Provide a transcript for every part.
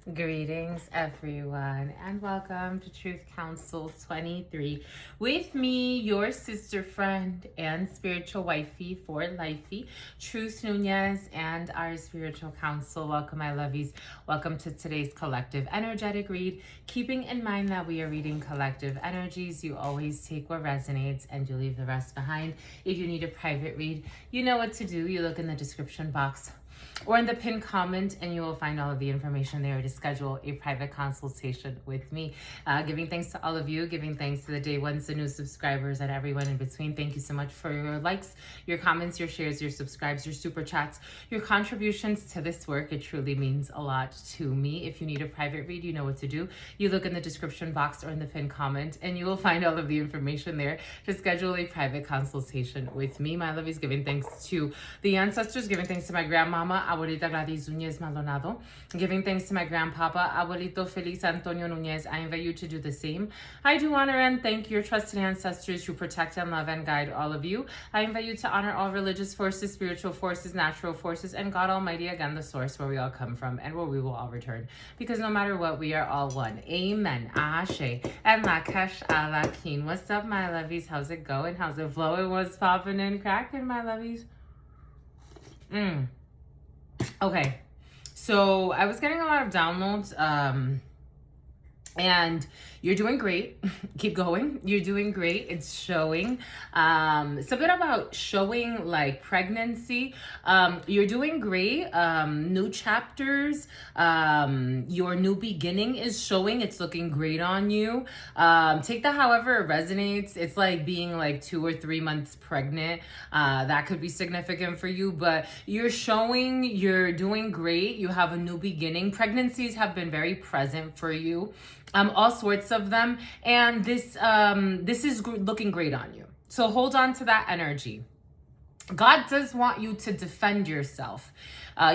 Greetings, everyone, and welcome to Truth Council 23. With me, your sister friend and spiritual wifey for lifey, Truth Nuñez, and our spiritual council. Welcome, my lovies. Welcome to today's collective energetic read. Keeping in mind that we are reading collective energies, you always take what resonates and you leave the rest behind. If you need a private read, you know what to do. You look in the description box or in the pinned comment, and you will find all of the information there to schedule a private consultation with me. Giving thanks to all of you, giving thanks to the day ones, the new subscribers, and everyone in between. Thank you so much for your likes, your comments, your shares, your subscribes, your super chats, your contributions to this work. It truly means a lot to me. If you need a private read, you know what to do. You look in the description box or in the pinned comment, and you will find all of the information there to schedule a private consultation with me. My love is giving thanks to the ancestors, giving thanks to my grandmama, Abuelita Gladys Nuñez Maldonado. Giving thanks to my grandpapa, Abuelito Feliz Antonio Nuñez. I invite you to do the same. I do honor and thank your trusted ancestors who protect and love and guide all of you. I invite you to honor all religious forces, spiritual forces, natural forces, and God Almighty, again, the source where we all come from and where we will all return. Because no matter what, we are all one. Amen. Ashe. And Lakesh Alakin. What's up, my lovies? How's it going? How's it flowing? What's popping and cracking, my lovies? Okay, so I was getting a lot of downloads, and you're doing great. Keep going. You're doing great. It's showing. Something about showing like pregnancy. You're doing great. New chapters. Your new beginning is showing. It's looking great on you. Take that however it resonates. It's like being like 2 or 3 months pregnant. That could be significant for you, but you're showing you're doing great. You have a new beginning. Pregnancies have been very present for you. All sorts of them, and this is looking great on you. So hold on to that energy. God does want you to defend yourself.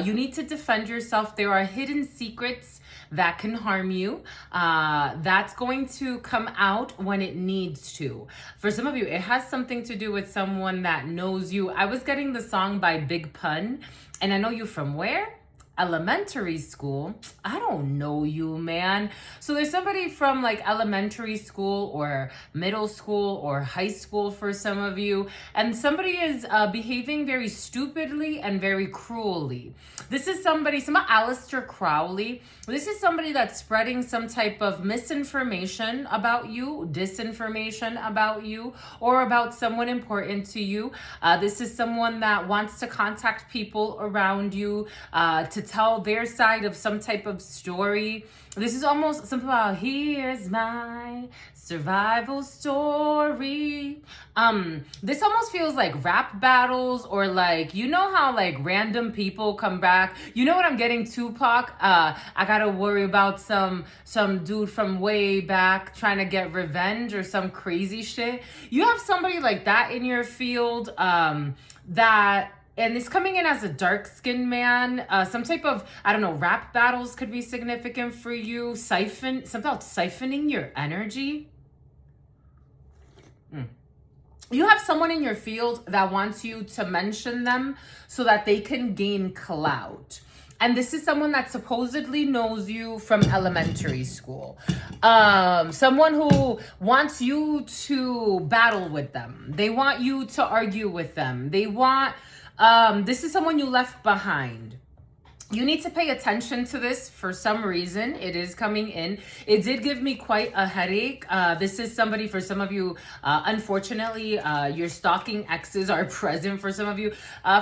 You need to defend yourself. There are hidden secrets that can harm you. That's going to come out when it needs to. For some of you, it has something to do with someone that knows you. I was getting the song by Big Pun, and I know you from where? Elementary school. I don't know you, man. So there's somebody from like elementary school or middle school or high school for some of you, and somebody is behaving very stupidly and very cruelly. This is somebody, some Aleister Crowley. This is somebody that's spreading some type of misinformation about you, disinformation about you, or about someone important to you. This is someone that wants to contact people around you to tell their side of some type of story. This is almost something about, here's my survival story. This almost feels like rap battles, or like, you know how like random people come back. You know what I'm getting, Tupac? I gotta worry about some dude from way back trying to get revenge or some crazy shit. You have somebody like that in your field, and it's coming in as a dark-skinned man. Some type of, I don't know, rap battles could be significant for you. Something about siphoning your energy. You have someone in your field that wants you to mention them so that they can gain clout. And this is someone that supposedly knows you from elementary school. Someone who wants you to battle with them. They want you to argue with them. They want... this is someone you left behind. You need to pay attention to this for some reason. It is coming in. It did give me quite a headache. This is somebody, for some of you, unfortunately, your stalking exes are present for some of you.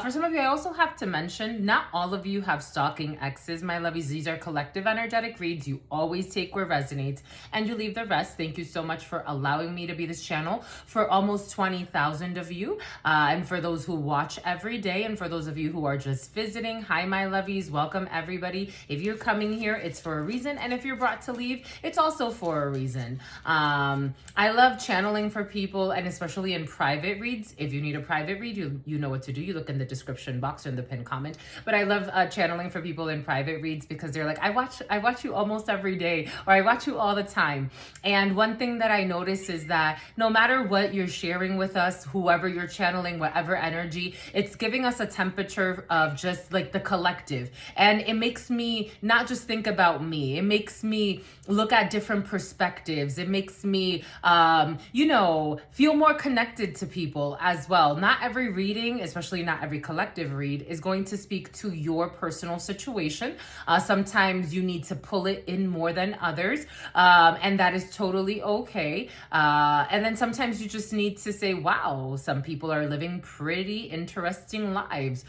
For some of you, I also have to mention, not all of you have stalking exes, my lovies. These are collective energetic reads. You always take where resonates and you leave the rest. Thank you so much for allowing me to be this channel for almost 20,000 of you. And for those who watch every day, and for those of you who are just visiting, hi, my lovies. Welcome, everybody. If you're coming here, it's for a reason. And if you're brought to leave, it's also for a reason. I love channeling for people, and especially in private reads. If you need a private read, you know what to do. You look in the description box or in the pinned comment. But I love channeling for people in private reads because they're like, I watch you almost every day, or I watch you all the time. And one thing that I notice is that no matter what you're sharing with us, whoever you're channeling, whatever energy, it's giving us a temperature of just like the collective. And it makes me not just think about me. It makes me look at different perspectives. It makes me, feel more connected to people as well. Not every reading, especially not every collective read, is going to speak to your personal situation. Sometimes you need to pull it in more than others, and that is totally okay. And then sometimes you just need to say, wow, some people are living pretty interesting lives,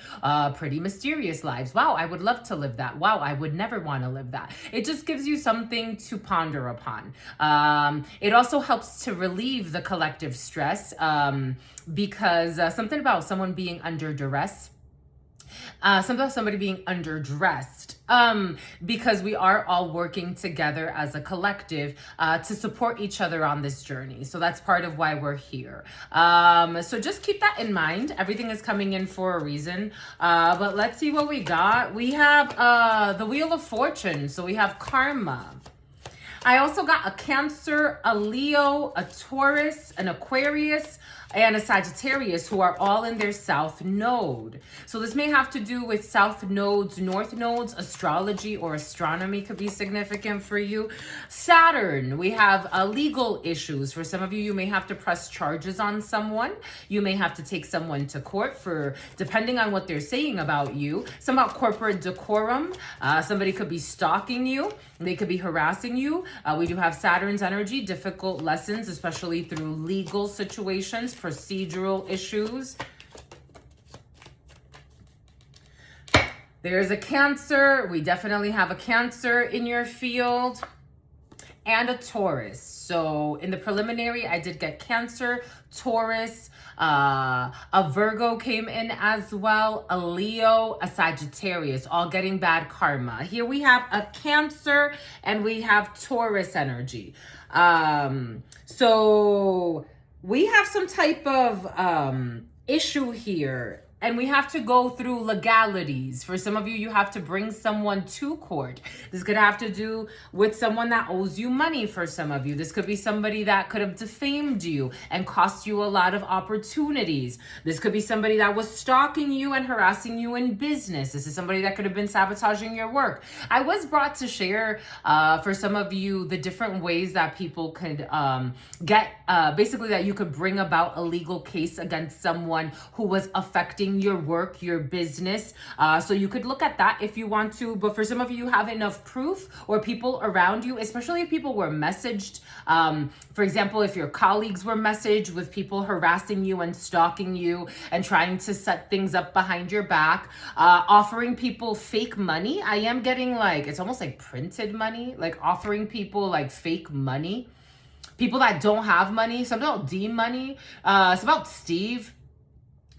pretty mysterious lives. Wow, I would love to live that. Wow, I would never want to live that. It just gives you something to ponder upon. It also helps to relieve the collective stress, because something about someone being under duress, something about somebody being underdressed, because we are all working together as a collective to support each other on this journey. So that's part of why we're here. So just keep that in mind. Everything is coming in for a reason. But let's see what we got. We have the Wheel of Fortune. So we have karma. I also got a Cancer, a Leo, a Taurus, an Aquarius, and a Sagittarius, who are all in their south node. So this may have to do with south nodes, north nodes. Astrology or astronomy could be significant for you. Saturn, we have legal issues. For some of you, you may have to press charges on someone. You may have to take someone to court for, depending on what they're saying about you. Some about corporate decorum. Somebody could be stalking you. They could be harassing you. We do have Saturn's energy, difficult lessons, especially through legal situations, procedural issues. There's a Cancer. We definitely have a Cancer in your field. And a Taurus. So in the preliminary, I did get Cancer, Taurus, a Virgo came in as well, a Leo, a Sagittarius, all getting bad karma. Here we have a Cancer and we have Taurus energy. So we have some type of issue here. And we have to go through legalities. For some of you, you have to bring someone to court. This could have to do with someone that owes you money for some of you. This could be somebody that could have defamed you and cost you a lot of opportunities. This could be somebody that was stalking you and harassing you in business. This is somebody that could have been sabotaging your work. I was brought to share, for some of you, the different ways that people could basically that you could bring about a legal case against someone who was affecting your work, your business. So you could look at that if you want to. But for some of you, you have enough proof, or people around you, especially if people were messaged. For example, if your colleagues were messaged with people harassing you and stalking you and trying to set things up behind your back, offering people fake money. I am getting it's almost like printed money, like offering people like fake money. People that don't have money. Something about D money. It's about Steve.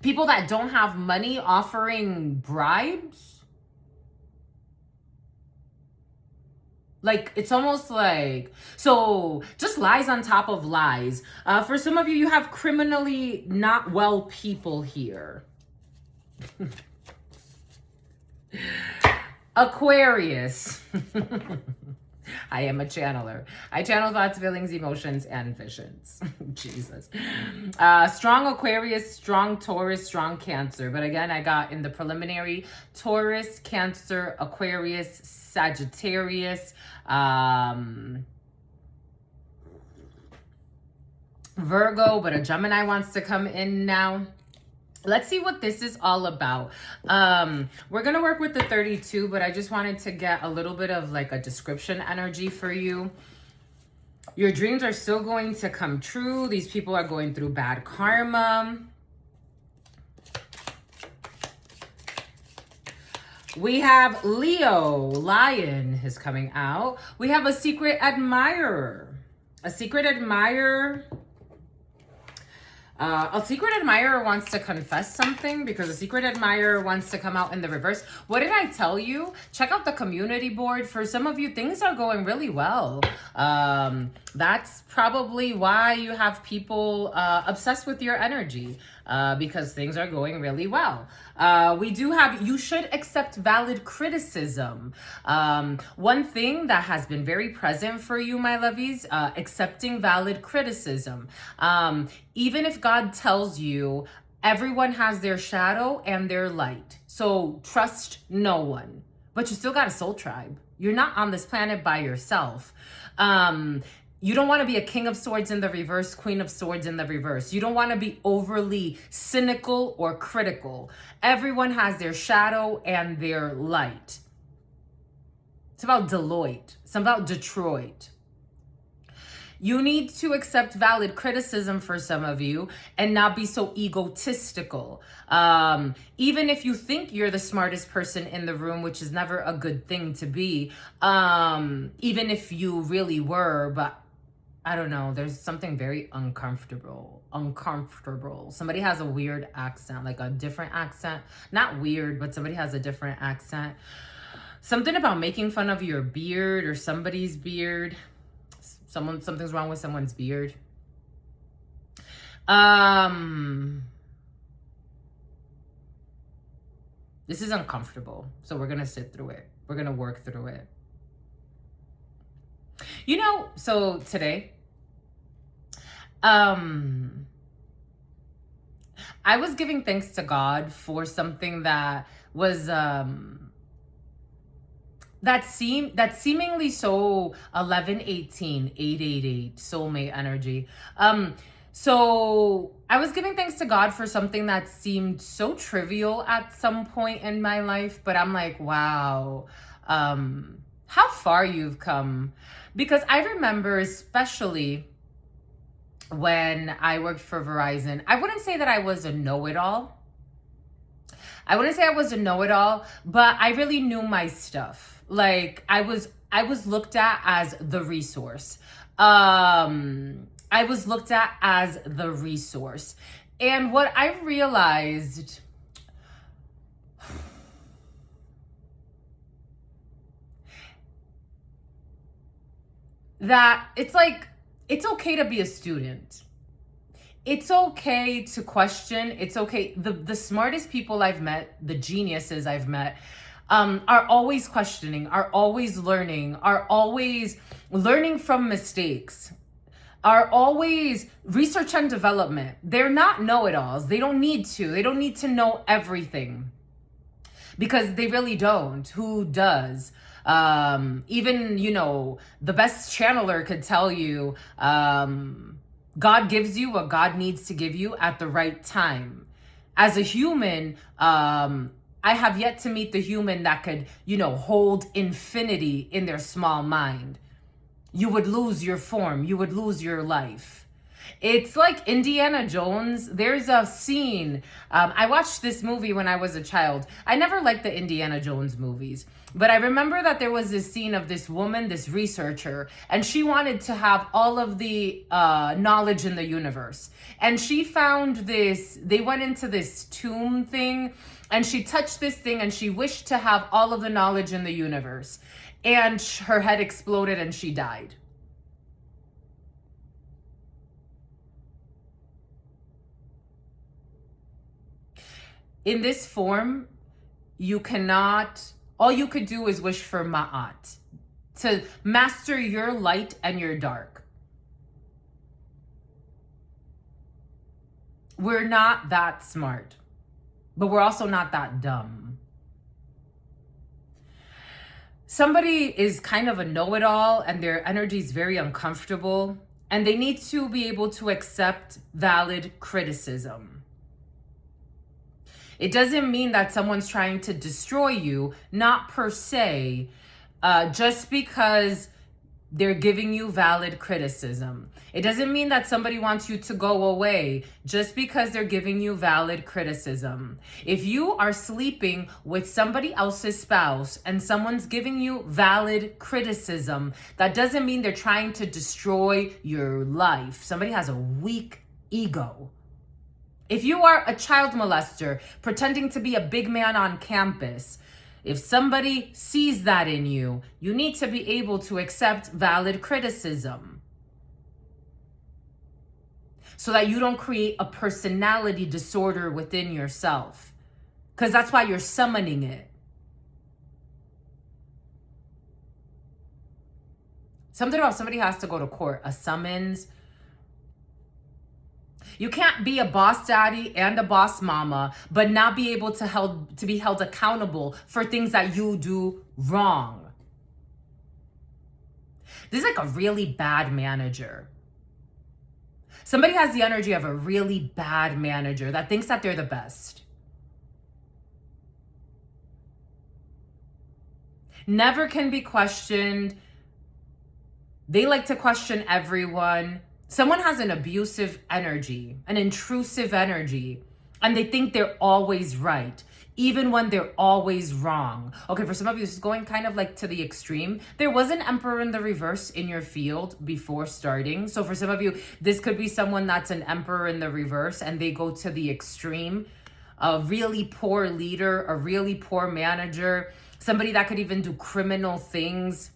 People that don't have money offering bribes. It's almost so just lies on top of lies. For some of you, you have criminally not well people here. Aquarius. I am a channeler. I channel thoughts, feelings, emotions, and visions. Jesus. Strong Aquarius, strong Taurus, strong Cancer. But again, I got in the preliminary Taurus, Cancer, Aquarius, Sagittarius, Virgo, but a Gemini wants to come in now. Let's see what this is all about. We're going to work with the 32, but I just wanted to get a little bit of a description energy for you. Your dreams are still going to come true. These people are going through bad karma. We have Leo, Lion is coming out. We have a secret admirer. A secret admirer. A secret admirer wants to confess something, because a secret admirer wants to come out in the reverse. What did I tell you? Check out the community board. For some of you, things are going really well. That's probably why you have people obsessed with your energy, because things are going really well. We do have, you should accept valid criticism. One thing that has been very present for you, my lovies, accepting valid criticism. Even if God tells you everyone has their shadow and their light. So trust no one. but you still got a soul tribe. You're not on this planet by yourself. You don't want to be a king of swords in the reverse, queen of swords in the reverse. You don't want to be overly cynical or critical. Everyone has their shadow and their light. It's about Deloitte. It's about Detroit. You need to accept valid criticism for some of you and not be so egotistical. Even if you think you're the smartest person in the room, which is never a good thing to be, even if you really were, but I don't know, there's something very uncomfortable. Somebody has a weird accent, like a different accent. Not weird, but somebody has a different accent. Something about making fun of your beard or somebody's beard. Something's wrong with someone's beard. This is uncomfortable, so we're gonna sit through it. We're gonna work through it. You know, so today, I was giving thanks to God for something that was that seemingly so 1118 888 soulmate energy. So I was giving thanks to God for something that seemed so trivial at some point in my life, but I'm like, wow, how far you've come. Because I remember, especially when I worked for Verizon, I wouldn't say that I was a know-it-all. But I really knew my stuff. Like I was looked at as the resource. And what I realized that it's like, it's okay to be a student. It's okay to question. It's okay. The smartest people I've met, the geniuses I've met, are always questioning, are always learning from mistakes, are always research and development. They're not know-it-alls. They don't need to know everything, because they really don't. Who does? Even, the best channeler could tell you, God gives you what God needs to give you at the right time. As a human, I have yet to meet the human that could, hold infinity in their small mind. You would lose your form. You would lose your life. It's like Indiana Jones. There's a scene. I watched this movie when I was a child. I never liked the Indiana Jones movies, but I remember that there was this scene of this woman, this researcher, and she wanted to have all of the knowledge in the universe. And she found this, they went into this tomb thing, and she touched this thing, and she wished to have all of the knowledge in the universe. And her head exploded and she died. In this form, you cannot, all you could do is wish for Ma'at, to master your light and your dark. We're not that smart, but we're also not that dumb. Somebody is kind of a know-it-all and their energy is very uncomfortable, and they need to be able to accept valid criticism. It doesn't mean that someone's trying to destroy you, not per se, just because they're giving you valid criticism. It doesn't mean that somebody wants you to go away just because they're giving you valid criticism. If you are sleeping with somebody else's spouse and someone's giving you valid criticism, that doesn't mean they're trying to destroy your life. Somebody has a weak ego. If you are a child molester pretending to be a big man on campus, if somebody sees that in you, you need to be able to accept valid criticism so that you don't create a personality disorder within yourself, because that's why you're summoning it. Something about somebody has to go to court, a summons. You can't be a boss daddy and a boss mama, but not be able to be held accountable for things that you do wrong. This is like a really bad manager. Somebody has the energy of a really bad manager that thinks that they're the best. Never can be questioned. They like to question everyone. Someone has an abusive energy, an intrusive energy, and they think they're always right, even when they're always wrong. Okay, for some of you, this is going kind of like to the extreme. There was an Emperor in the reverse in your field before starting. So for some of you, this could be someone that's an Emperor in the reverse and they go to the extreme. A really poor leader, a really poor manager, somebody that could even do criminal things.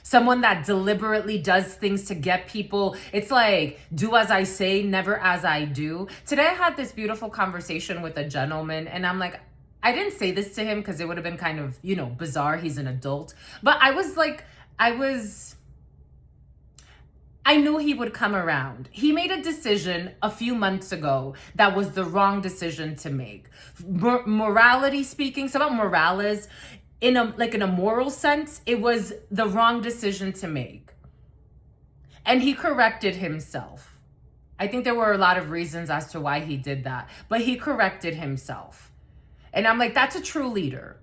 Someone that deliberately does things to get people. It's like, do as I say, never as I do. Today I had this beautiful conversation with a gentleman and I'm like, I didn't say this to him because it would have been kind of, bizarre. He's an adult. But I knew he would come around. He made a decision a few months ago that was the wrong decision to make. Morality speaking, it's about morales. In a moral sense, it was the wrong decision to make. And he corrected himself. I think there were a lot of reasons as to why he did that, but he corrected himself. And I'm like, that's a true leader.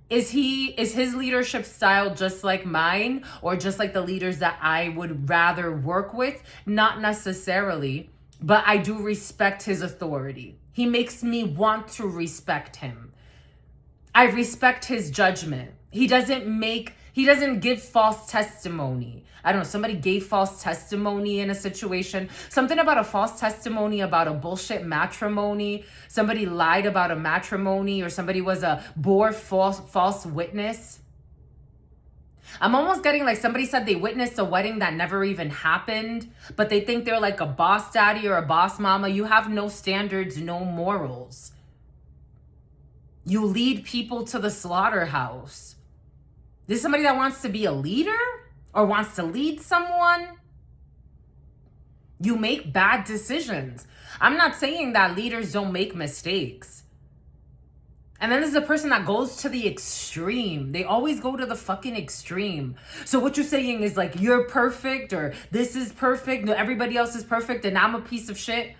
Is his leadership style just like mine or just like the leaders that I would rather work with? Not necessarily, but I do respect his authority. He makes me want to respect him. I respect his judgment. He doesn't give false testimony. I don't know, somebody gave false testimony in a situation. Something about a false testimony about a bullshit matrimony. Somebody lied about a matrimony or somebody was a false witness. I'm almost getting like somebody said they witnessed a wedding that never even happened, but they think they're like a boss daddy or a boss mama. You have no standards, no morals. You lead people to the slaughterhouse. This is somebody that wants to be a leader or wants to lead someone. You make bad decisions. I'm not saying that leaders don't make mistakes. And then there's a person that goes to the extreme. They always go to the fucking extreme. So what you're saying is like, you're perfect or this is perfect. No, everybody else is perfect and I'm a piece of shit.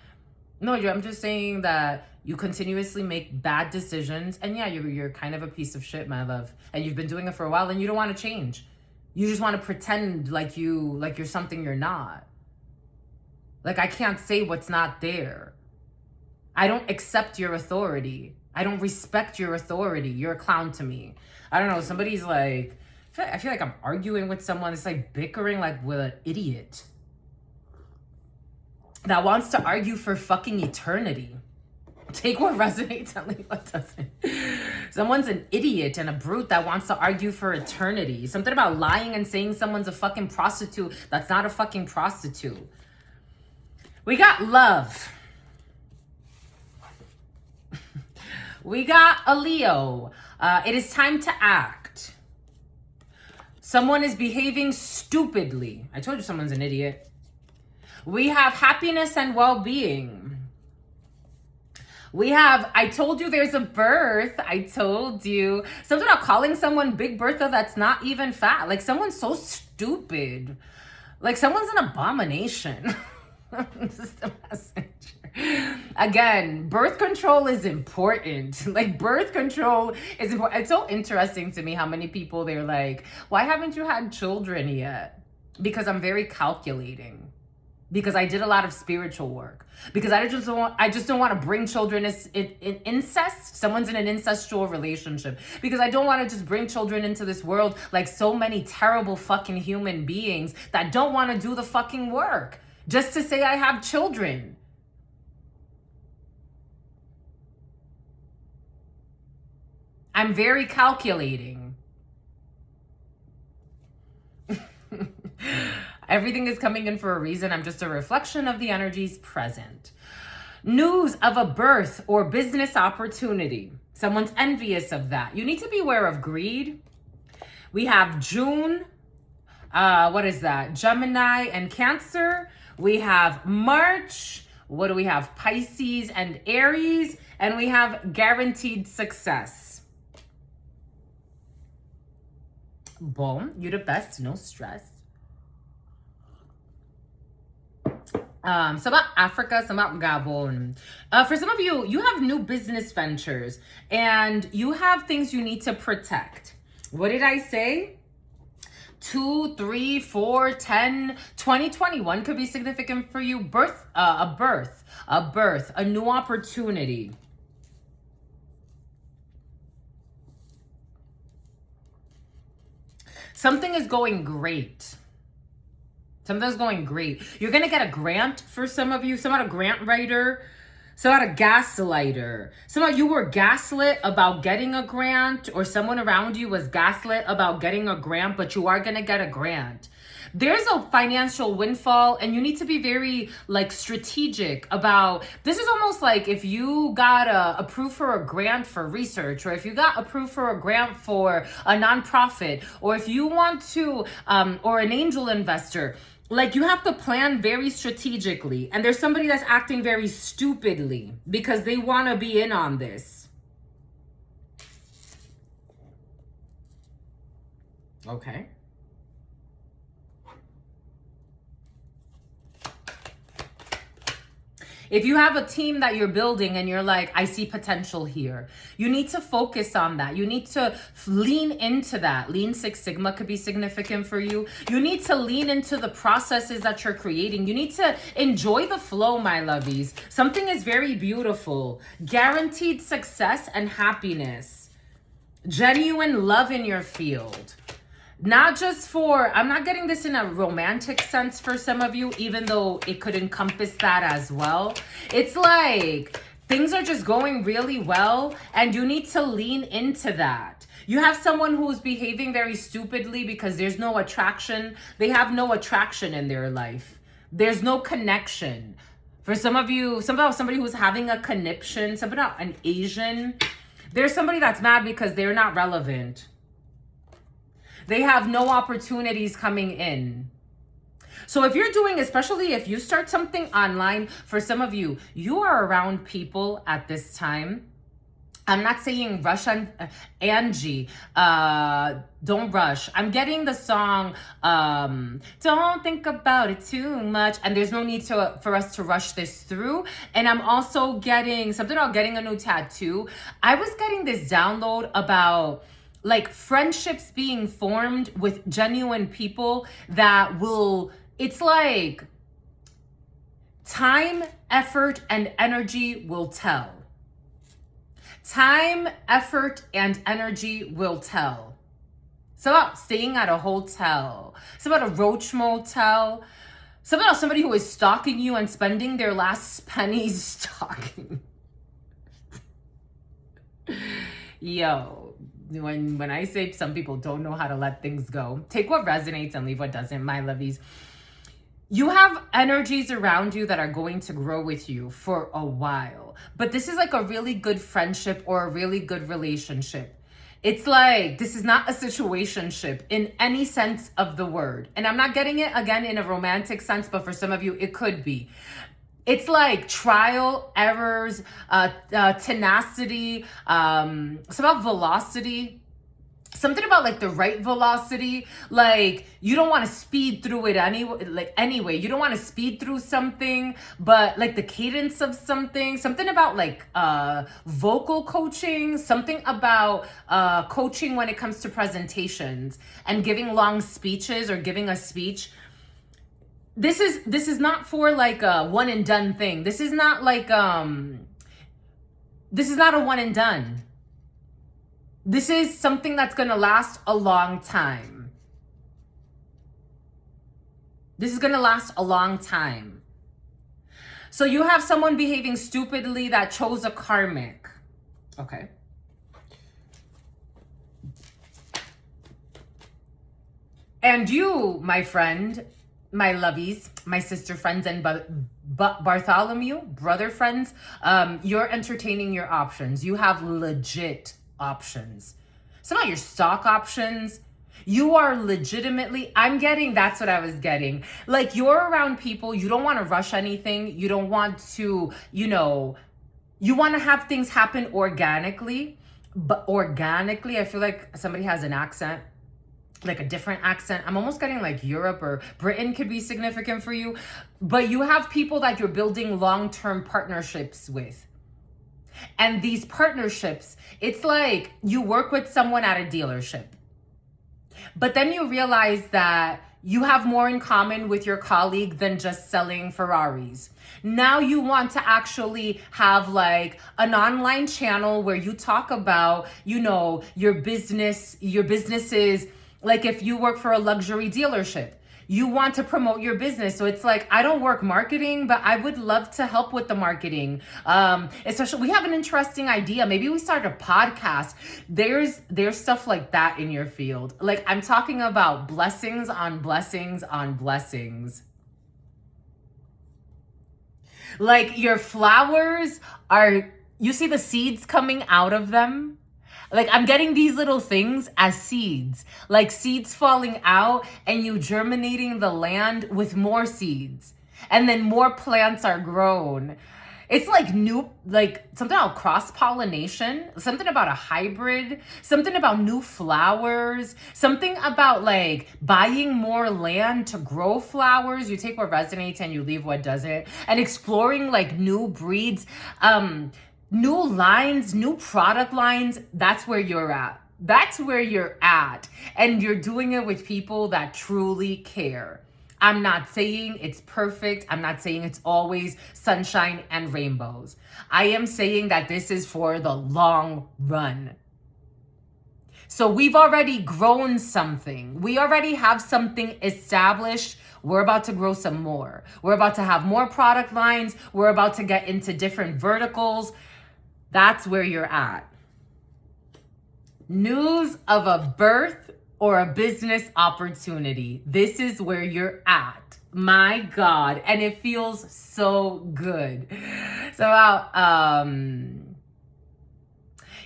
No, I'm just saying that you continuously make bad decisions. And yeah, you're kind of a piece of shit, my love. And you've been doing it for a while and you don't want to change. You just want to pretend like you're something you're not. Like, I can't say what's not there. I don't accept your authority. I don't respect your authority. You're a clown to me. I don't know. Somebody's like, I feel like I'm arguing with someone. It's like bickering like with an idiot that wants to argue for fucking eternity. Take what resonates and leave what doesn't. Someone's an idiot and a brute that wants to argue for eternity. Something about lying and saying someone's a fucking prostitute that's not a fucking prostitute. We got love. We got a Leo. It is time to act. Someone is behaving stupidly. I told you someone's an idiot. We have happiness and well-being. We have, I told you there's a birth. I told you. Something about calling someone Big Bertha that's not even fat. Like someone's so stupid. Like someone's an abomination. Just a messenger. Again, birth control is important. Like birth control is important. It's so interesting to me how many people they're like, why haven't you had children yet? Because I'm very calculating. Because I did a lot of spiritual work. Because I just don't want to bring children in incest. Someone's in an incestual relationship. Because I don't want to just bring children into this world like so many terrible fucking human beings that don't want to do the fucking work. Just to say I have children. I'm very calculating. Everything is coming in for a reason. I'm just a reflection of the energies present. News of a birth or business opportunity. Someone's envious of that. You need to be aware of greed. We have June. What is that? Gemini and Cancer. We have March. What do we have? Pisces and Aries. And we have guaranteed success. Boom. You're the best. No stress. Some about Africa, some about Gabon. For some of you, you have new business ventures and you have things you need to protect. What did I say? 2, 3, 4, 10, 2021 could be significant for you. A new opportunity. Something is going great. Something's going great. You're going to get a grant for some of you. Some a grant writer. Some a gaslighter. Some of you were gaslit about getting a grant, or someone around you was gaslit about getting a grant, but you are going to get a grant. There's a financial windfall and you need to be very strategic about, this is almost like if you got approved for a grant for research, or if you got approved for a grant for a nonprofit, or if you want to, or an angel investor, you have to plan very strategically. And there's somebody that's acting very stupidly because they want to be in on this. Okay. If you have a team that you're building and you're like, I see potential here, you need to focus on that. You need to lean into that. Lean Six Sigma could be significant for you. You need to lean into the processes that you're creating. You need to enjoy the flow, my lovies. Something is very beautiful. Guaranteed success and happiness. Genuine love in your field. Not just for, I'm not getting this in a romantic sense for some of you, even though it could encompass that as well. It's like things are just going really well and you need to lean into that. You have someone who's behaving very stupidly because there's no attraction. They have no attraction in their life. There's no connection. For some of you, somebody who's having a conniption, somebody, an Asian, there's somebody that's mad because they're not relevant. They have no opportunities coming in. So if you're doing, especially if you start something online, for some of you, you are around people at this time. I'm not saying rush on Angie. Don't rush. I'm getting the song, don't think about it too much. And there's no need for us to rush this through. And I'm also getting something about getting a new tattoo. I was getting this download about friendships being formed with genuine people that will, it's like time, effort, and energy will tell. Time, effort, and energy will tell. It's about staying at a hotel. It's about a roach motel. It's about somebody who is stalking you and spending their last pennies stalking. Yo. When I say some people don't know how to let things go, take what resonates and leave what doesn't, my lovies. You have energies around you that are going to grow with you for a while. But this is a really good friendship or a really good relationship. It's this is not a situationship in any sense of the word. And I'm not getting it again in a romantic sense, but for some of you, it could be. It's trial, errors, tenacity, some about velocity, something about the right velocity. You don't want to speed through it anyway. You don't want to speed through something, but the cadence of something about vocal coaching, something about coaching when it comes to presentations and giving long speeches or giving a speech. This is not for a one and done thing. This is not this is not a one and done. This is something that's going to last a long time. This is going to last a long time. So you have someone behaving stupidly that chose a karmic. Okay. And you, my friend, my lovies, my sister friends, and Bartholomew, brother friends, you're entertaining your options. You have legit options. Some of your stock options. You are legitimately, that's what I was getting. Like, you're around people, you don't want to rush anything. You don't want to, you want to have things happen organically. But organically, I feel like somebody has an accent, like a different accent. I'm almost getting like Europe or Britain could be significant for you. But you have people that you're building long-term partnerships with. And these partnerships, it's like you work with someone at a dealership. But then you realize that you have more in common with your colleague than just selling Ferraris. Now you want to actually have like an online channel where you talk about, your businesses. Like if you work for a luxury dealership, you want to promote your business. So it's like, I don't work marketing, but I would love to help with the marketing. Especially, we have an interesting idea. Maybe we start a podcast. There's stuff like that in your field. Like, I'm talking about blessings on blessings on blessings. Like, your flowers you see the seeds coming out of them? Like, I'm getting these little things as seeds, like seeds falling out and you germinating the land with more seeds. And then more plants are grown. It's like something about cross-pollination, something about a hybrid, something about new flowers, something about like buying more land to grow flowers. You take what resonates and you leave what doesn't, and exploring like new breeds, new lines, new product lines. That's where you're at. That's where you're at. And you're doing it with people that truly care. I'm not saying it's perfect. I'm not saying it's always sunshine and rainbows. I am saying that this is for the long run. So we've already grown something. We already have something established. We're about to grow some more. We're about to have more product lines. We're about to get into different verticals. That's where you're at. News of a birth or a business opportunity. This is where you're at. My God. And it feels so good. So,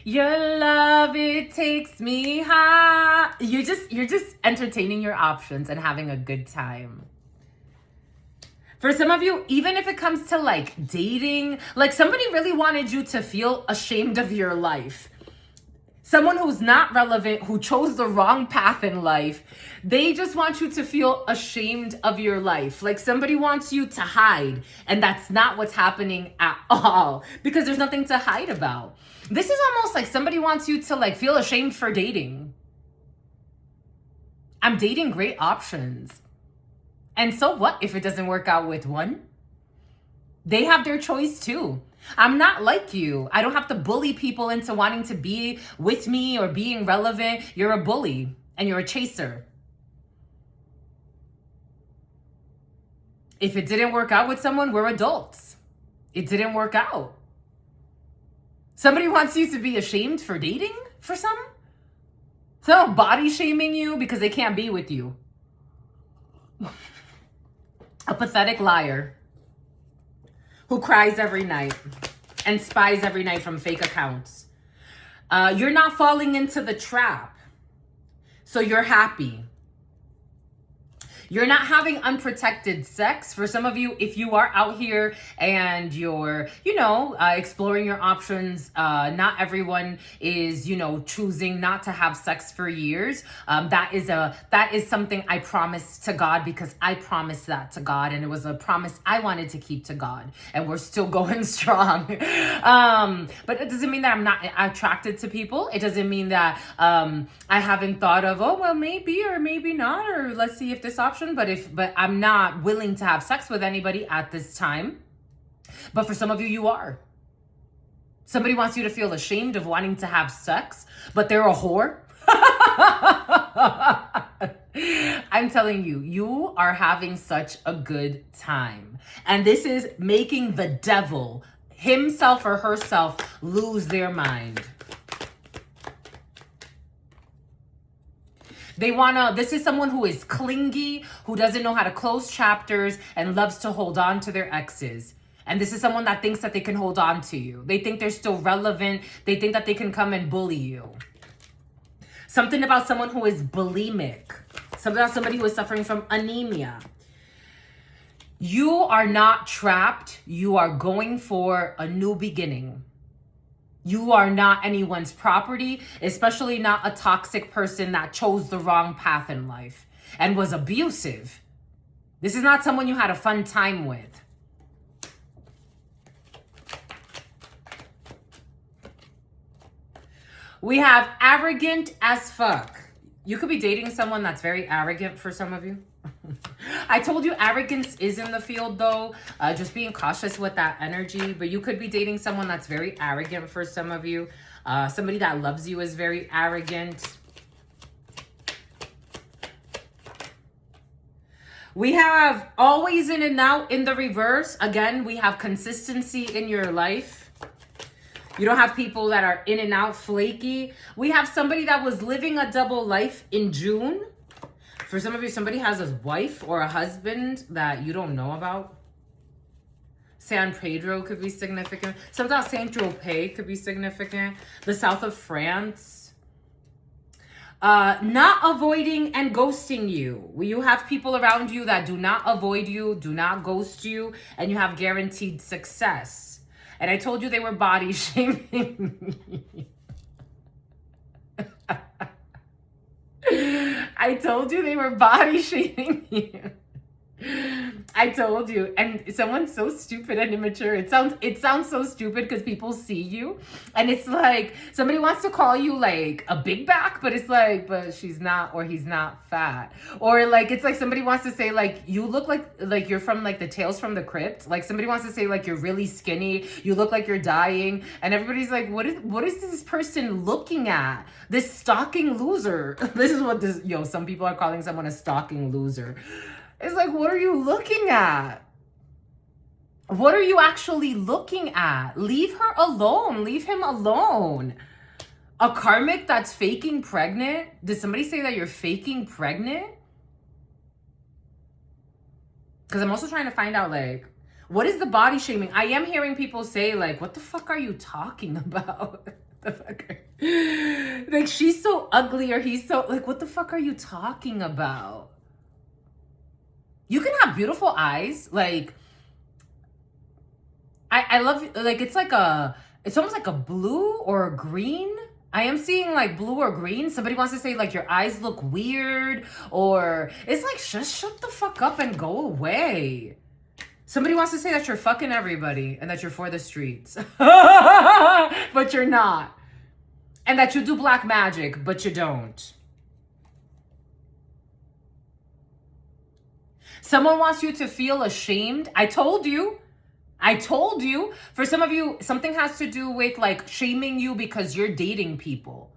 your love, it takes me high. You're just entertaining your options and having a good time. For some of you, even if it comes to like dating, like somebody really wanted you to feel ashamed of your life. Someone who's not relevant, who chose the wrong path in life, they just want you to feel ashamed of your life. Like somebody wants you to hide, and that's not what's happening at all, because there's nothing to hide about. This is almost like somebody wants you to like feel ashamed for dating. I'm dating great options. And so what if it doesn't work out with one? They have their choice too. I'm not like you. I don't have to bully people into wanting to be with me or being relevant. You're a bully and you're a chaser. If it didn't work out with someone, we're adults. It didn't work out. Somebody wants you to be ashamed for dating for some? So body shaming you because they can't be with you. A pathetic liar who cries every night and spies every night from fake accounts. You're not falling into the trap, so you're happy. You're not having unprotected sex. For some of you, if you are out here and you're, exploring your options, not everyone is, choosing not to have sex for years. That is something I promised to God, because I promised that to God, and it was a promise I wanted to keep to God, and we're still going strong. But it doesn't mean that I'm not attracted to people. It doesn't mean that I haven't thought of, maybe or maybe not, or let's see if this option. But I'm not willing to have sex with anybody at this time. But for some of you, you are. Somebody wants you to feel ashamed of wanting to have sex, but they're a whore. I'm telling you, you are having such a good time. And this is making the devil, himself or herself, lose their mind. This is someone who is clingy, who doesn't know how to close chapters and loves to hold on to their exes. And this is someone that thinks that they can hold on to you. They think they're still relevant. They think that they can come and bully you. Something about someone who is bulimic. Something about somebody who is suffering from anemia. You are not trapped. You are going for a new beginning. You are not anyone's property, especially not a toxic person that chose the wrong path in life and was abusive. This is not someone you had a fun time with. We have arrogant as fuck. You could be dating someone that's very arrogant for some of you. I told you arrogance is in the field though. Just being cautious with that energy. But you could be dating someone that's very arrogant for some of you. Somebody that loves you is very arrogant. We have always in and out in the reverse. Again, we have consistency in your life. You don't have people that are in and out flaky. We have somebody that was living a double life in June. For some of you, somebody has a wife or a husband that you don't know about. San Pedro could be significant. Sometimes Saint-Tropez could be significant. The south of France. Not avoiding and ghosting you. You have people around you that do not avoid you, do not ghost you, and you have guaranteed success. And I told you they were body shaming me. I told you they were body shaming you. I told you. And someone's so stupid and immature. It sounds so stupid because people see you and it's like somebody wants to call you like a big back, but it's like, but she's not, or he's not fat. Or like it's like somebody wants to say like you look like you're from like the Tales from the Crypt. Like somebody wants to say like you're really skinny, you look like you're dying, and everybody's like, what is this person looking at? This stalking loser. This is what this some people are calling someone a stalking loser. It's like, what are you looking at? What are you actually looking at? Leave her alone. Leave him alone. A karmic that's faking pregnant? Did somebody say that you're faking pregnant? Because I'm also trying to find out, like, what is the body shaming? I am hearing people say, like, what the fuck are you talking about? The fuck like, she's so ugly or he's so, like, what the fuck are you talking about? You can have beautiful eyes. Like, I love, like, it's almost like a blue or a green. I am seeing like blue or green. Somebody wants to say like your eyes look weird, or it's like, just shut the fuck up and go away. Somebody wants to say that you're fucking everybody and that you're for the streets, but you're not. And that you do black magic, but you don't. Someone wants you to feel ashamed. I told you. For some of you, something has to do with like shaming you because you're dating people.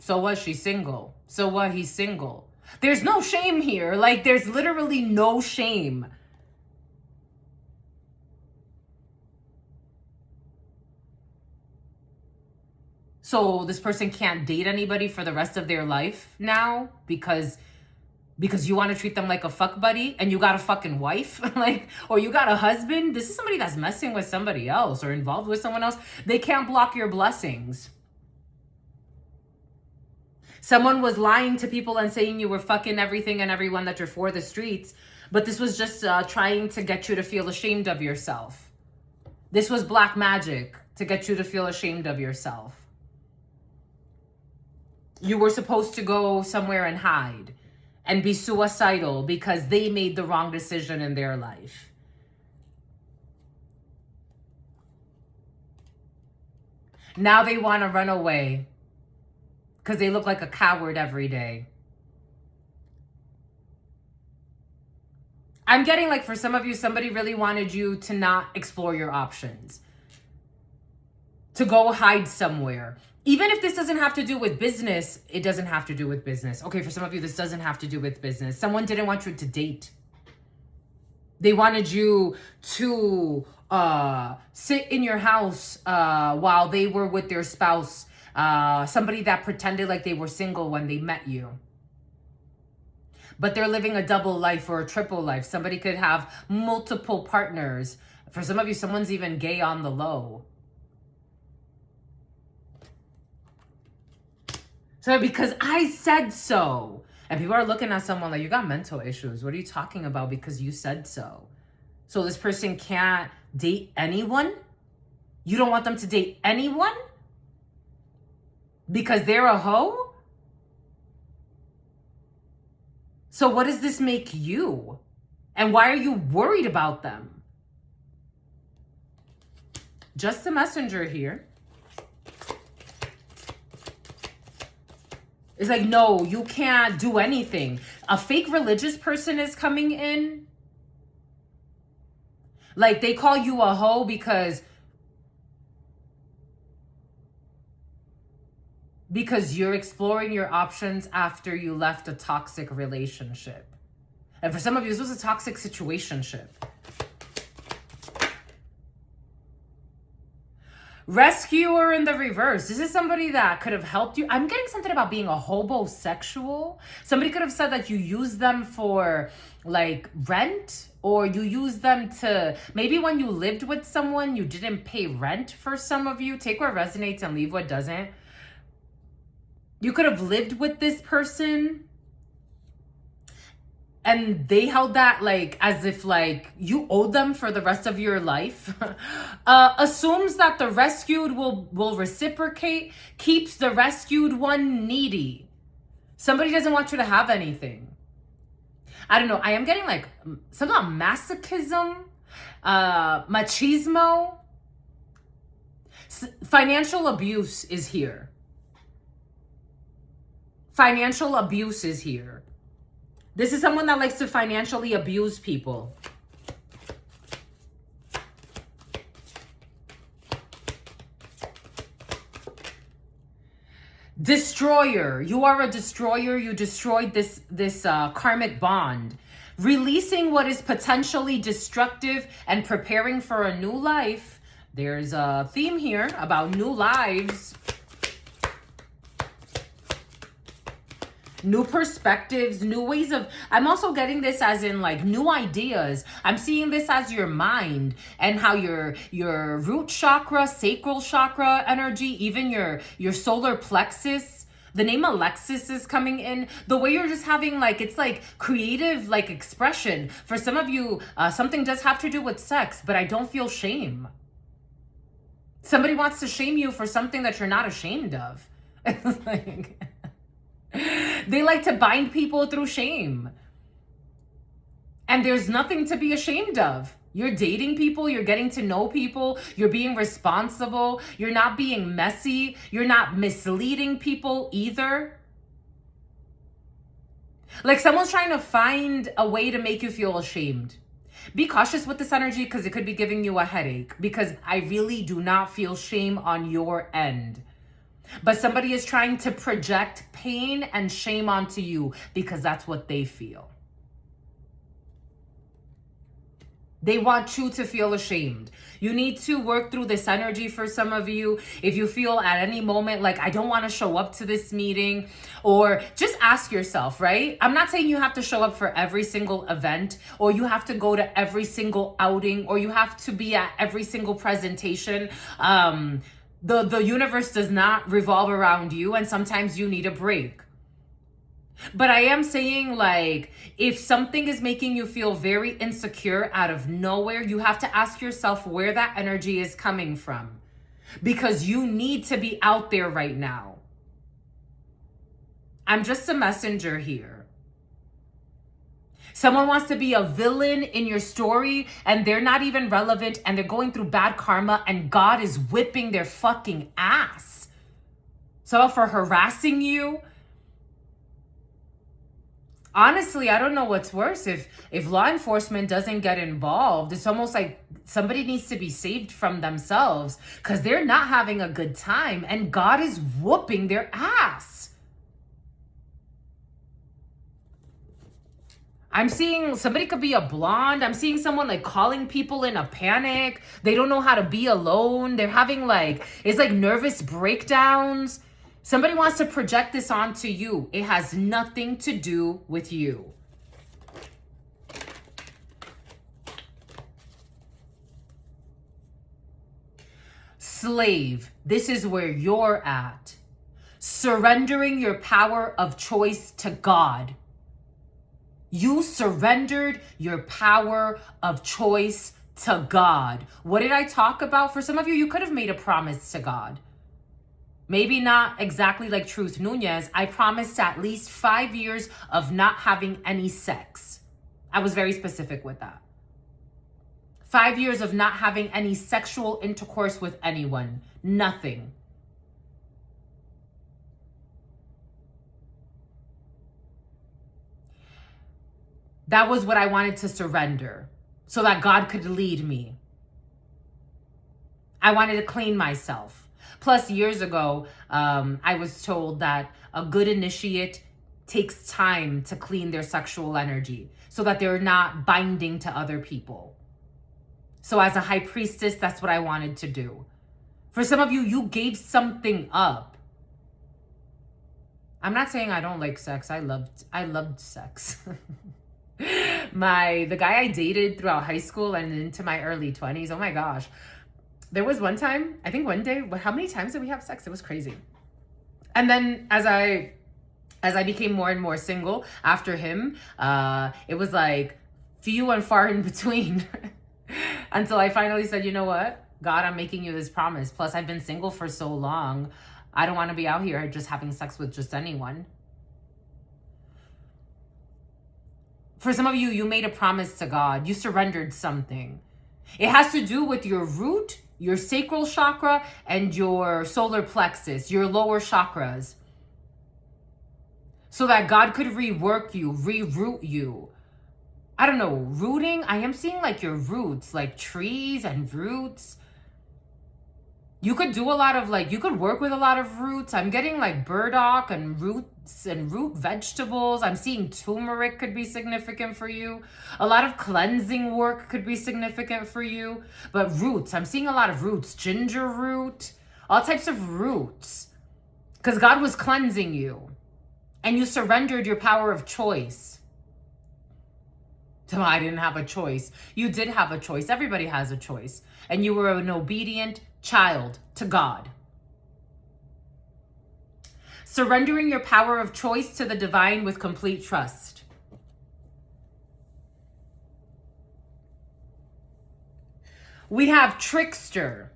So what? She's single. So what? He's single. There's no shame here. Like, there's literally no shame. So this person can't date anybody for the rest of their life now because you want to treat them like a fuck buddy and you got a fucking wife, like, or you got a husband. This is somebody that's messing with somebody else or involved with someone else. They can't block your blessings. Someone was lying to people and saying you were fucking everything and everyone, that you're for the streets, but this was just trying to get you to feel ashamed of yourself. This was black magic to get you to feel ashamed of yourself. You were supposed to go somewhere and hide and be suicidal because they made the wrong decision in their life. Now they want to run away because they look like a coward every day. I'm getting like, for some of you, somebody really wanted you to not explore your options, to go hide somewhere. Even if this doesn't have to do with business, it doesn't have to do with business. Okay, for some of you, this doesn't have to do with business. Someone didn't want you to date. They wanted you to sit in your house while they were with their spouse. Somebody that pretended like they were single when they met you. But they're living a double life or a triple life. Somebody could have multiple partners. For some of you, someone's even gay on the low. So because I said so. And people are looking at someone like, you got mental issues. What are you talking about? Because you said so. So this person can't date anyone? You don't want them to date anyone? Because they're a hoe? So what does this make you? And why are you worried about them? Just the messenger here. It's like, no, you can't do anything. A fake religious person is coming in. Like, they call you a hoe because you're exploring your options after you left a toxic relationship. And for some of you, this was a toxic situationship. Rescuer in the reverse. This is somebody that could have helped you. I'm getting something about being a hobosexual. Somebody could have said that you use them for like rent, or you use them to, maybe when you lived with someone, you didn't pay rent. For some of you, take what resonates and leave what doesn't. You could have lived with this person and they held that like as if like you owed them for the rest of your life. Assumes that the rescued will reciprocate, keeps the rescued one needy. Somebody doesn't want you to have anything. I don't know. I am getting like something about masochism, machismo. Financial abuse is here. Financial abuse is here. This is someone that likes to financially abuse people. Destroyer. You are a destroyer. You destroyed this karmic bond. Releasing what is potentially destructive and preparing for a new life. There's a theme here about new lives. New perspectives, new ways of, I'm also getting this as in like new ideas. I'm seeing this as your mind and how your root chakra, sacral chakra energy, even your solar plexus, the name Alexis is coming in. The way you're just having like, it's like creative like expression. For some of you, something does have to do with sex, but I don't feel shame. Somebody wants to shame you for something that you're not ashamed of. It's like... They like to bind people through shame. And there's nothing to be ashamed of. You're dating people, you're getting to know people, you're being responsible, you're not being messy, you're not misleading people either. Like someone's trying to find a way to make you feel ashamed. Be cautious with this energy because it could be giving you a headache, because I really do not feel shame on your end. But somebody is trying to project pain and shame onto you because that's what they feel. They want you to feel ashamed. You need to work through this energy for some of you. If you feel at any moment like, I don't want to show up to this meeting, or just ask yourself, right? I'm not saying you have to show up for every single event, or you have to go to every single outing, or you have to be at every single presentation. The universe does not revolve around you, and sometimes you need a break. But I am saying, like, if something is making you feel very insecure out of nowhere, you have to ask yourself where that energy is coming from. Because you need to be out there right now. I'm just a messenger here. Someone wants to be a villain in your story and they're not even relevant and they're going through bad karma and God is whipping their fucking ass. So for harassing you. Honestly, I don't know what's worse. If law enforcement doesn't get involved, it's almost like somebody needs to be saved from themselves because they're not having a good time and God is whooping their ass. I'm seeing somebody could be a blonde. I'm seeing someone like calling people in a panic. They don't know how to be alone. They're having like, it's like nervous breakdowns. Somebody wants to project this onto you. It has nothing to do with you. Slave, this is where you're at. surrendering your power of choice to God. You surrendered your power of choice to God. What did I talk about? For some of you, you could have made a promise to God. Maybe not exactly like Truth Nuñez. I promised at least 5 years of not having any sex. I was very specific with that. 5 years of not having any sexual intercourse with anyone. Nothing. That was what I wanted to surrender so that God could lead me. I wanted to clean myself. Plus, years ago, I was told that a good initiate takes time to clean their sexual energy so that they're not binding to other people. So as a high priestess, that's what I wanted to do. For some of you, you gave something up. I'm not saying I don't like sex. I loved sex. The guy I dated throughout high school and into my early 20s, oh my gosh. There was one time, I think one day, how many times did we have sex? It was crazy. And then as I became more and more single after him, it was like few and far in between until I finally said, you know what? God, I'm making you this promise. Plus, I've been single for so long. I don't want to be out here just having sex with just anyone. For some of you, you made a promise to God. You surrendered something. It has to do with your root, your sacral chakra, and your solar plexus, your lower chakras. So that God could rework you, reroot you. I don't know, rooting? I am seeing like your roots, like trees and roots. You could do a lot of you could work with a lot of roots. I'm getting like burdock and roots and root vegetables. I'm seeing turmeric could be significant for you. A lot of cleansing work could be significant for you. But roots, I'm seeing a lot of roots. Ginger root, all types of roots. Because God was cleansing you. And you surrendered your power of choice. So I didn't have a choice. You did have a choice. Everybody has a choice. And you were an obedient child to God. Surrendering your power of choice to the divine with complete trust. We have trickster.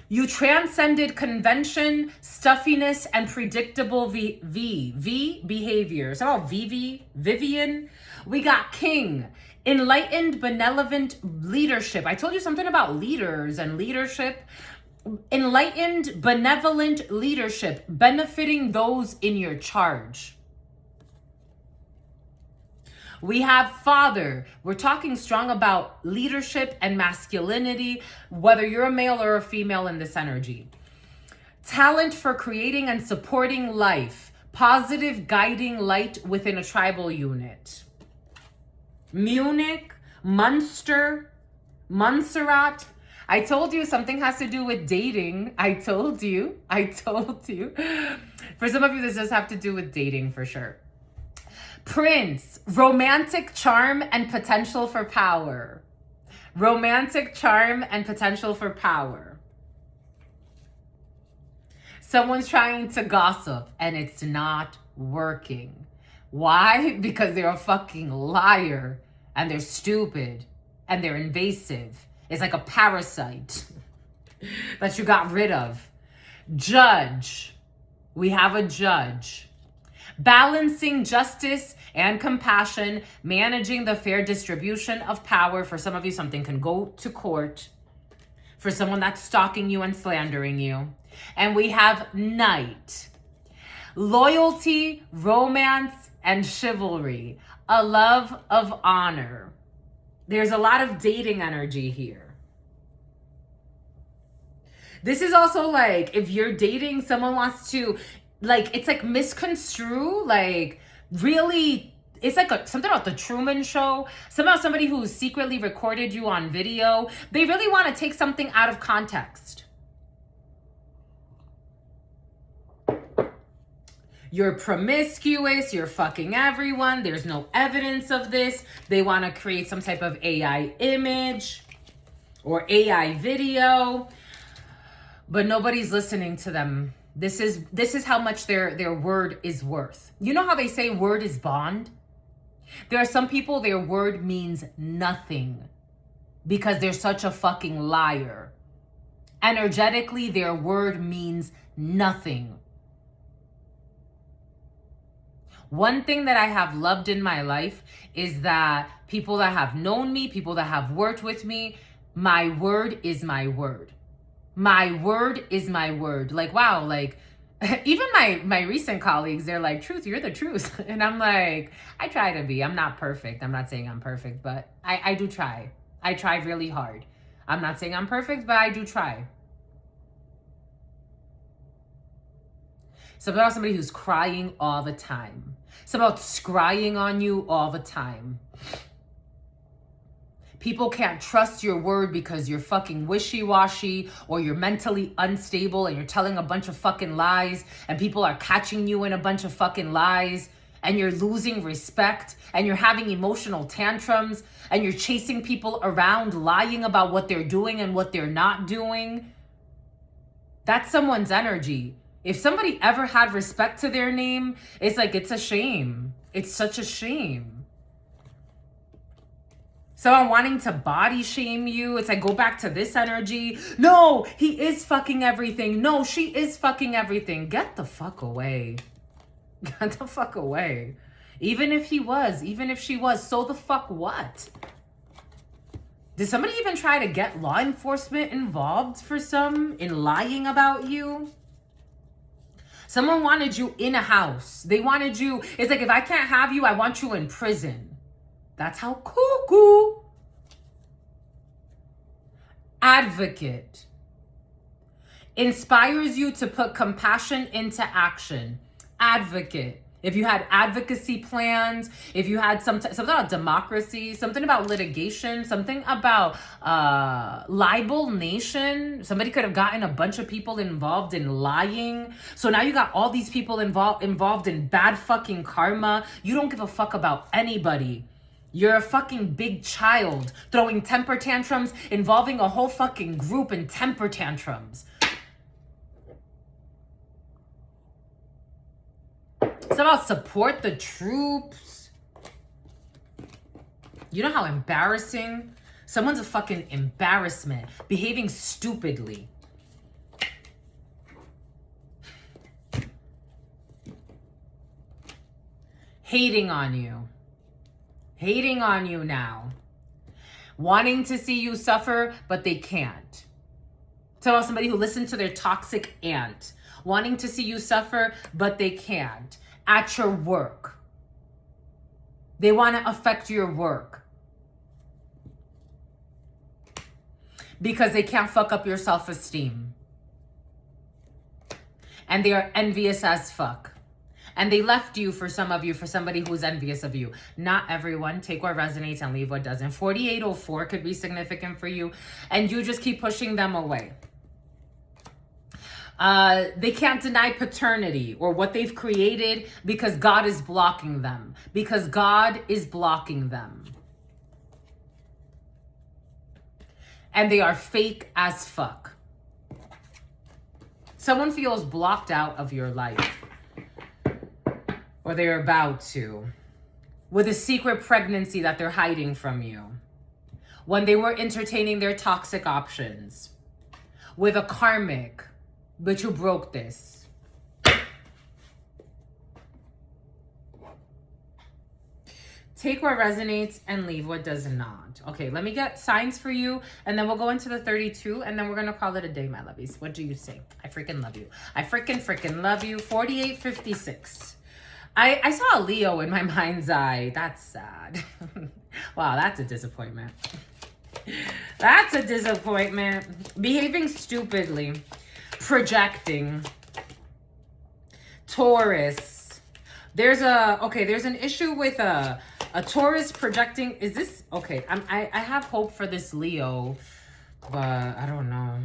You transcended convention, stuffiness, and predictable behaviors. How about Vivian? We got king. Enlightened, benevolent leadership. I told you something about leaders and leadership. Enlightened, benevolent leadership, benefiting those in your charge. We have father. We're talking strong about leadership and masculinity, whether you're a male or a female in this energy. Talent for creating and supporting life. Positive guiding light within a tribal unit. Munich, Munster, Montserrat. I told you something has to do with dating. I told you. For some of you, this does have to do with dating for sure. Prince, romantic charm and potential for power. Romantic charm and potential for power. Someone's trying to gossip and it's not working. Why? Because they're a fucking liar and they're stupid and they're invasive. It's like a parasite that you got rid of. Judge. We have a judge. Balancing justice and compassion, managing the fair distribution of power. For some of you, something can go to court. For someone that's stalking you and slandering you. And we have knight. Loyalty, romance, and chivalry. A love of honor. There's a lot of dating energy here. This is also like if you're dating, someone wants to it's like misconstrue, really, it's like something about the Truman Show. Somehow somebody who secretly recorded you on video, they really want to take something out of context. You're promiscuous, you're fucking everyone, there's no evidence of this. They want to create some type of AI image or AI video, but nobody's listening to them. This is how much their word is worth. You know how they say word is bond? There are some people, their word means nothing because they're such a fucking liar. Energetically, their word means nothing. One thing that I have loved in my life is that people that have known me, people that have worked with me, my word is my word. My word is my word. Like, wow, like, even my recent colleagues, they're like, Truth, you're the truth. And I'm like, I try to be. I'm not perfect. I'm not saying I'm perfect, but I do try. I try really hard. I'm not saying I'm perfect, but I do try. It's about somebody who's crying all the time. It's about scrying on you all the time. People can't trust your word because you're fucking wishy-washy or you're mentally unstable and you're telling a bunch of fucking lies and people are catching you in a bunch of fucking lies and you're losing respect and you're having emotional tantrums and you're chasing people around lying about what they're doing and what they're not doing. That's someone's energy. If somebody ever had respect to their name, it's like, it's a shame. It's such a shame. Someone wanting to body shame you. It's like, go back to this energy. No, he is fucking everything. No, she is fucking everything. Get the fuck away. Get the fuck away. Even if he was, even if she was, so the fuck what? Did somebody even try to get law enforcement involved in lying about you? Someone wanted you in a house. They wanted you. It's like, if I can't have you, I want you in prison. That's how cuckoo. Advocate. Inspires you to put compassion into action. Advocate. If you had advocacy plans, if you had something about democracy, something about litigation, something about libel nation, somebody could have gotten a bunch of people involved in lying. So now you got all these people involved in bad fucking karma. You don't give a fuck about anybody. You're a fucking big child throwing temper tantrums, involving a whole fucking group in temper tantrums. It's about support the troops. You know how embarrassing? Someone's a fucking embarrassment, behaving stupidly. Hating on you. Hating on you now. Wanting to see you suffer, but they can't. Tell somebody who listened to their toxic aunt. Wanting to see you suffer, but they can't. At your work. They want to affect your work. Because they can't fuck up your self-esteem. And they are envious as fuck. And they left you, for some of you, for somebody who's envious of you. Not everyone. Take what resonates and leave what doesn't. 4804 could be significant for you. And you just keep pushing them away. They can't deny paternity or what they've created because God is blocking them. Because God is blocking them. And they are fake as fuck. Someone feels blocked out of your life. Or they're about to. With a secret pregnancy that they're hiding from you. When they were entertaining their toxic options. With a karmic. But you broke this. Take what resonates and leave what does not. Okay, let me get signs for you. And then we'll go into the 32. And then we're going to call it a day, my lovies. What do you say? I freaking love you. I freaking love you. 4856. I saw a Leo in my mind's eye. That's sad. Wow, that's a disappointment. That's a disappointment. Behaving stupidly. Projecting. Taurus. There's an issue with a Taurus projecting. Is this okay? I have hope for this Leo, but I don't know.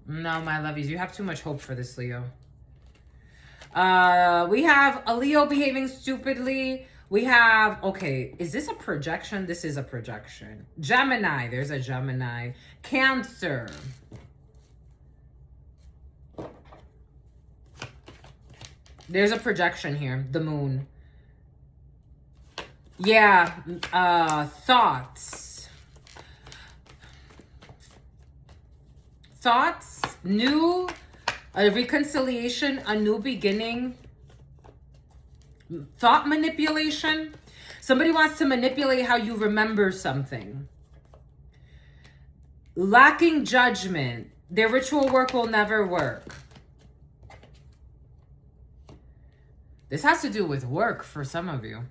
No, my lovies, you have too much hope for this Leo. We have a Leo behaving stupidly. We have, okay, is this a projection? This is a projection. Gemini, there's a Gemini. Cancer. There's a projection here. The moon. Yeah. Thoughts. Thoughts. New. A reconciliation. A new beginning. Thought manipulation. Somebody wants to manipulate how you remember something. Lacking judgment. Their ritual work will never work. This has to do with work for some of you.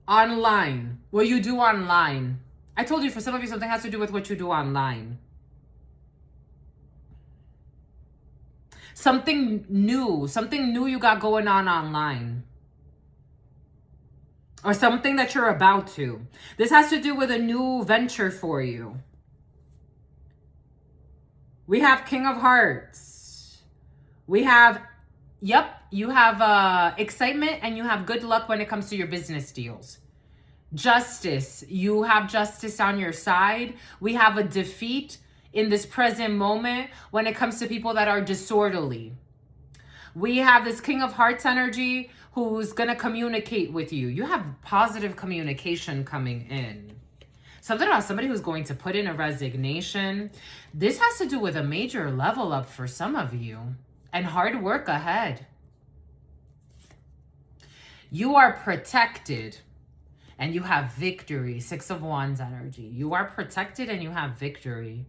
Online. What you do online. I told you for some of you something has to do with what you do online. Something new you got going on online. Or something that you're about to. This has to do with a new venture for you. We have King of Hearts. We have, yep, you have excitement and you have good luck when it comes to your business deals. Justice. You have justice on your side. We have a defeat in this present moment when it comes to people that are disorderly. We have this King of Hearts energy who's going to communicate with you. You have positive communication coming in. Something about somebody who's going to put in a resignation. This has to do with a major level up for some of you and hard work ahead. You are protected and you have victory. 6 of Wands energy. You are protected and you have victory.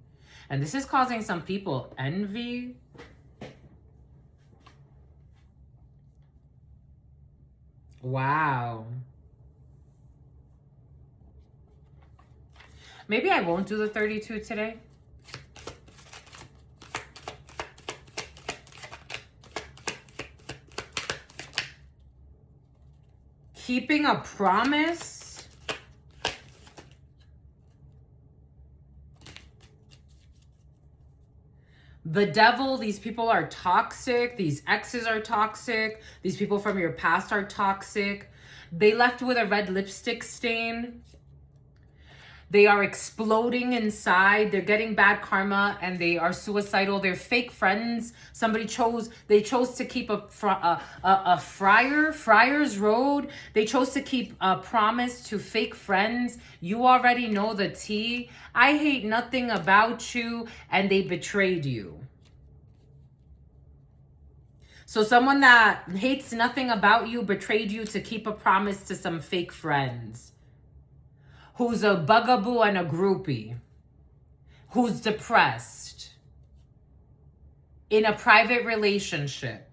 And this is causing some people envy. Wow. Maybe I won't do the 32 today. Keeping a promise. The devil, these people are toxic. These exes are toxic. These people from your past are toxic. They left with a red lipstick stain. They are exploding inside. They're getting bad karma and they are suicidal. They're fake friends. They chose to keep Friar's Road. They chose to keep a promise to fake friends. You already know the tea. I hate nothing about you, and they betrayed you. So someone that hates nothing about you betrayed you to keep a promise to some fake friends. Who's a bugaboo and a groupie. Who's depressed. In a private relationship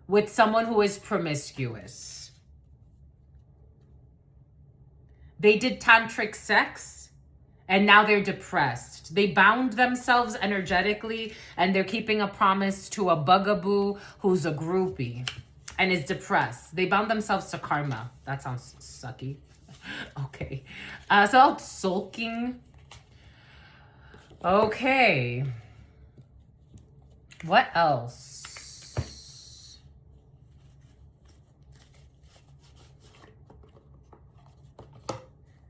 with someone who is promiscuous. They did tantric sex and now they're depressed. They bound themselves energetically and they're keeping a promise to a bugaboo who's a groupie and is depressed. They bound themselves to karma. That sounds sucky. Okay. So sulking. Okay. What else?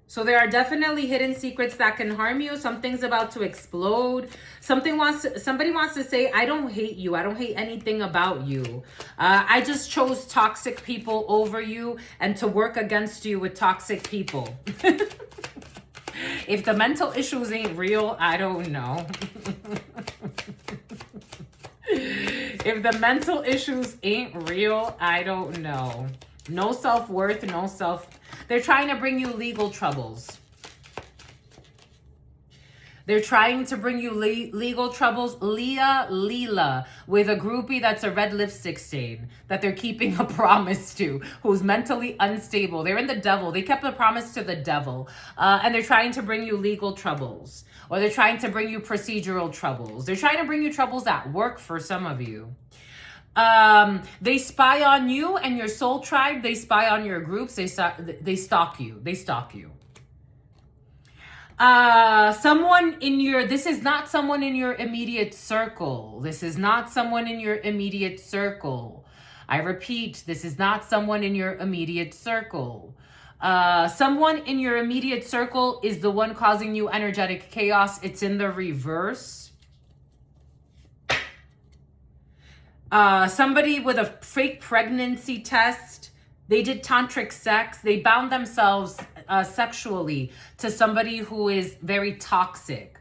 So there are definitely hidden secrets that can harm you. Something's about to explode. Somebody wants to say, I don't hate you. I don't hate anything about you. I just chose toxic people over you and to work against you with toxic people. If the mental issues ain't real, I don't know. If the mental issues ain't real, I don't know. No self-worth, no self... They're trying to bring you legal troubles. They're trying to bring you legal troubles. Leela, with a groupie that's a red lipstick stain that they're keeping a promise to, who's mentally unstable. They're in the devil. They kept a promise to the devil. And they're trying to bring you legal troubles. Or they're trying to bring you procedural troubles. They're trying to bring you troubles at work for some of you. They spy on you and your soul tribe. They spy on your groups. They stalk you. They stalk you. This is not someone in your immediate circle. This is not someone in your immediate circle. I repeat, this is not someone in your immediate circle. Someone in your immediate circle is the one causing you energetic chaos. It's in the reverse. Somebody with a fake pregnancy test. They did tantric sex. They bound themselves sexually to somebody who is very toxic.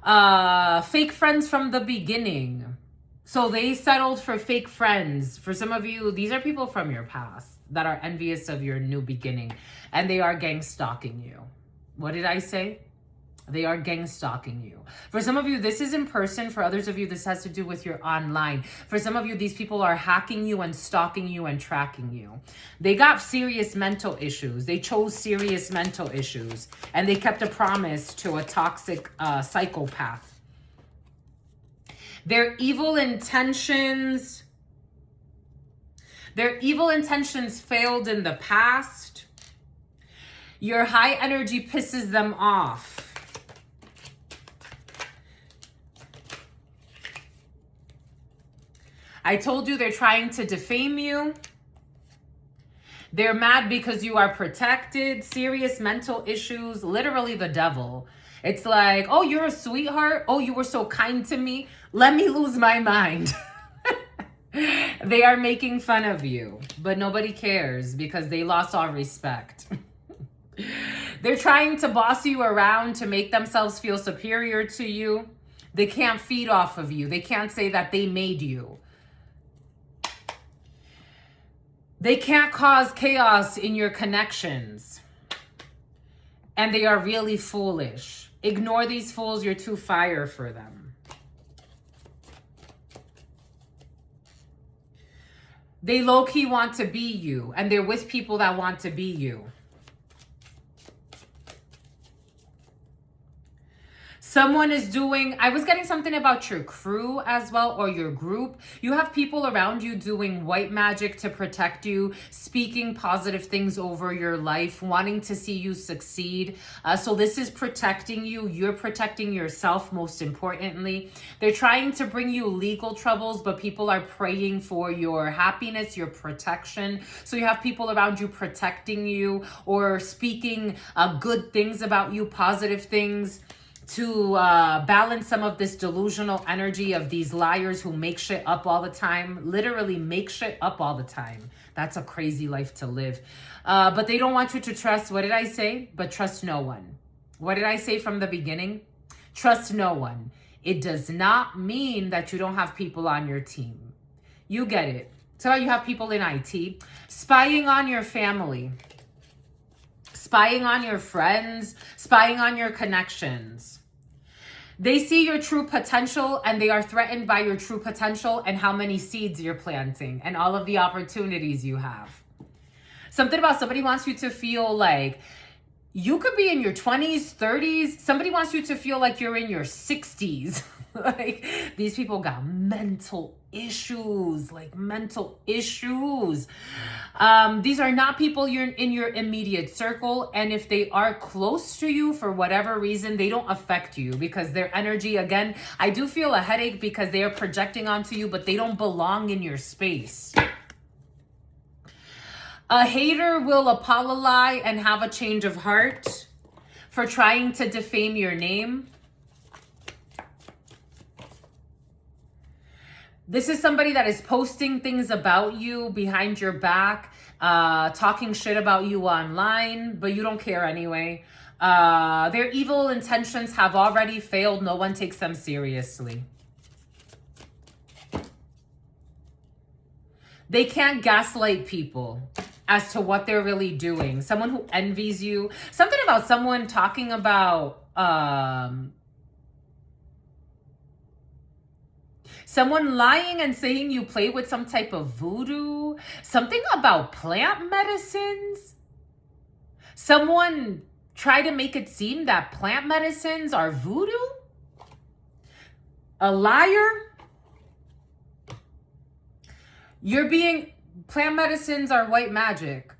Fake friends from the beginning. So they settled for fake friends. For some of you, these are people from your past that are envious of your new beginning. And they are gang stalking you. What did I say? They are gang stalking you. For some of you, this is in person. For others of you, this has to do with your online. For some of you, these people are hacking you and stalking you and tracking you. They got serious mental issues. They chose serious mental issues. And they kept a promise to a toxic psychopath. Their evil intentions failed in the past. Your high energy pisses them off. I told you they're trying to defame you. They're mad because you are protected. Serious mental issues. Literally the devil. It's like, oh, you're a sweetheart. Oh, you were so kind to me. Let me lose my mind. They are making fun of you. But nobody cares because they lost all respect. They're trying to boss you around to make themselves feel superior to you. They can't feed off of you. They can't say that they made you. They can't cause chaos in your connections. And they are really foolish. Ignore these fools. You're too fire for them. They low-key want to be you. And they're with people that want to be you. Someone is doing, I was getting something about your crew as well, or your group. You have people around you doing white magic to protect you, speaking positive things over your life, wanting to see you succeed. So this is protecting you. You're protecting yourself, most importantly. They're trying to bring you legal troubles, but people are praying for your happiness, your protection. So you have people around you protecting you or speaking good things about you, positive things, to balance some of this delusional energy of these liars who make shit up all the time. Literally make shit up all the time. That's a crazy life to live. But they don't want you to trust, what did I say? But trust no one. What did I say from the beginning? Trust no one. It does not mean that you don't have people on your team. You get it. So you have people in IT spying on your family, spying on your friends, spying on your connections. They see your true potential and they are threatened by your true potential and how many seeds you're planting and all of the opportunities you have. Something about somebody wants you to feel like you could be in your 20s, 30s. Somebody wants you to feel like you're in your 60s. Like these people got mental issues, like mental issues. These are not people you're in your immediate circle. And if they are close to you for whatever reason, they don't affect you because their energy, again, I do feel a headache because they are projecting onto you, but they don't belong in your space. A hater will apologize and have a change of heart for trying to defame your name. This is somebody that is posting things about you behind your back, talking shit about you online, but you don't care anyway. Their evil intentions have already failed. No one takes them seriously. They can't gaslight people as to what they're really doing. Someone who envies you. Something about someone talking about someone lying and saying you play with some type of voodoo. Something about plant medicines. Someone try to make it seem that plant medicines are voodoo. A liar. You're being... Plant medicines are white magic.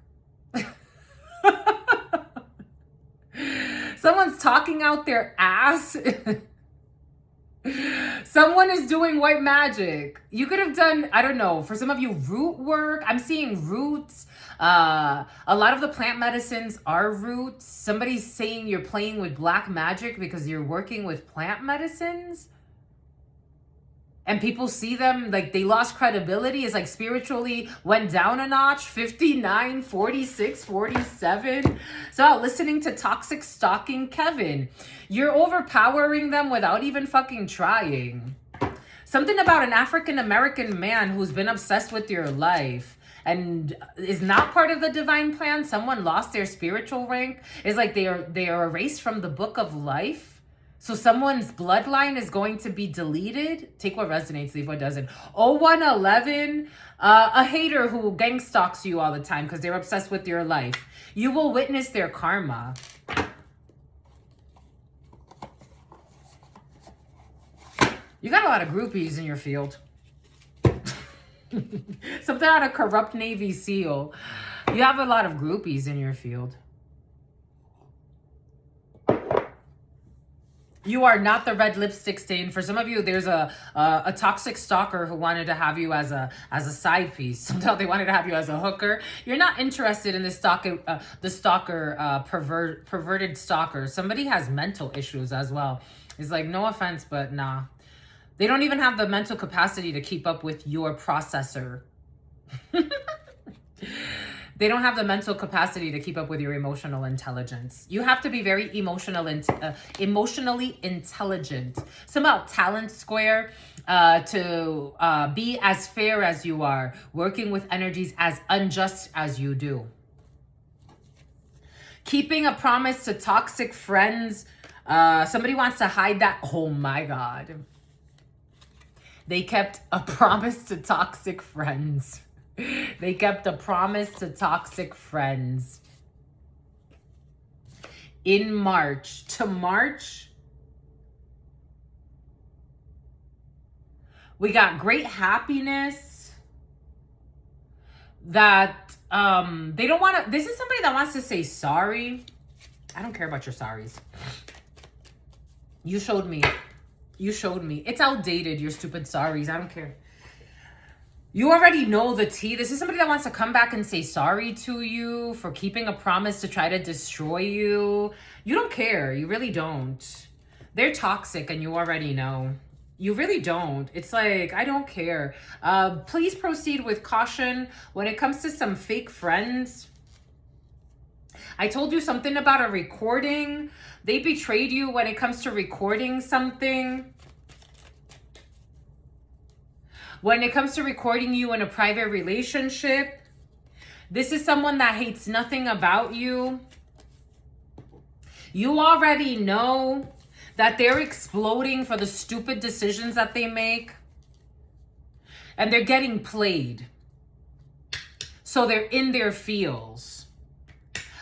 Someone's talking out their ass. Someone is doing white magic. You could have done, I don't know, for some of you, root work. I'm seeing roots. A lot of the plant medicines are roots. Somebody's saying you're playing with black magic because you're working with plant medicines. and people see them like they lost credibility. It's like spiritually went down a notch. 59, 46, 47. So listening to toxic stalking Kevin, you're overpowering them without even fucking trying. Something about an African American man who's been obsessed with your life and is not part of the divine plan. Someone lost their spiritual rank. It's like they are erased from the book of life. So someone's bloodline is going to be deleted. Take what resonates, leave what doesn't. 0111, a hater who gang stalks you all the time because they're obsessed with your life. You will witness their karma. You got a lot of groupies in your field. Something out of corrupt Navy SEAL. You have a lot of groupies in your field. You are not the red lipstick stain. For some of you, there's a toxic stalker who wanted to have you as a side piece. Sometimes they wanted to have you as a hooker. You're not interested in perverted stalker. Somebody has mental issues as well. It's like, no offense, but nah. They don't even have the mental capacity to keep up with your processor. They don't have the mental capacity to keep up with your emotional intelligence. You have to be very emotionally intelligent. Somehow talent square to be as fair as you are, working with energies as unjust as you do. Keeping a promise to toxic friends. Somebody wants to hide that. Oh my God. They kept a promise to toxic friends. They kept a promise to toxic friends. In March. To March. We got great happiness. That they don't want to. This is somebody that wants to say sorry. I don't care about your sorries. You showed me. You showed me. It's outdated, your stupid sorries. I don't care. You already know the tea. This is somebody that wants to come back and say sorry to you for keeping a promise to try to destroy you. You don't care. You really don't. They're toxic and you already know. You really don't. It's like, I don't care. Please proceed with caution when it comes to some fake friends. I told you something about a recording. They betrayed you when it comes to recording something. When it comes to recording you in a private relationship, this is someone that hates nothing about you. You already know that they're exploding for the stupid decisions that they make. And they're getting played. So they're in their feels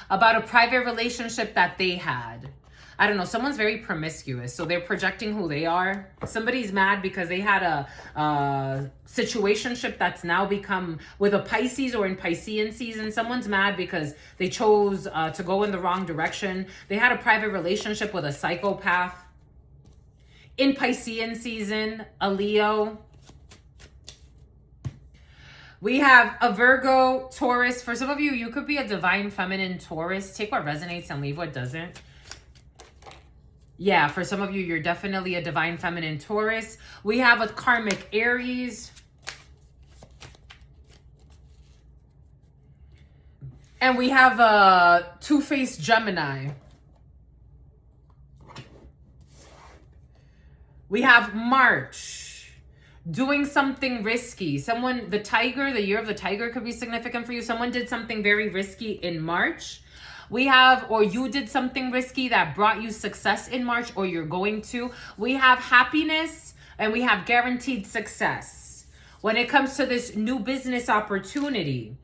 about a private relationship that they had. I don't know, someone's very promiscuous, so they're projecting who they are. Somebody's mad because they had a situationship that's now become with a Pisces or in Piscean season. Someone's mad because they chose to go in the wrong direction. They had a private relationship with a psychopath. In Piscean season, a Leo. We have a Virgo, Taurus. For some of you, you could be a divine feminine Taurus. Take what resonates and leave what doesn't. Yeah, for some of you, you're definitely a divine feminine Taurus. We have a karmic Aries. And we have a two-faced Gemini. We have March. Doing something risky. Someone, the tiger, the year of the tiger could be significant for you. Someone did something very risky in March. We have, or you did something risky that brought you success in March, or you're going to. We have happiness and we have guaranteed success. When it comes to this new business opportunity,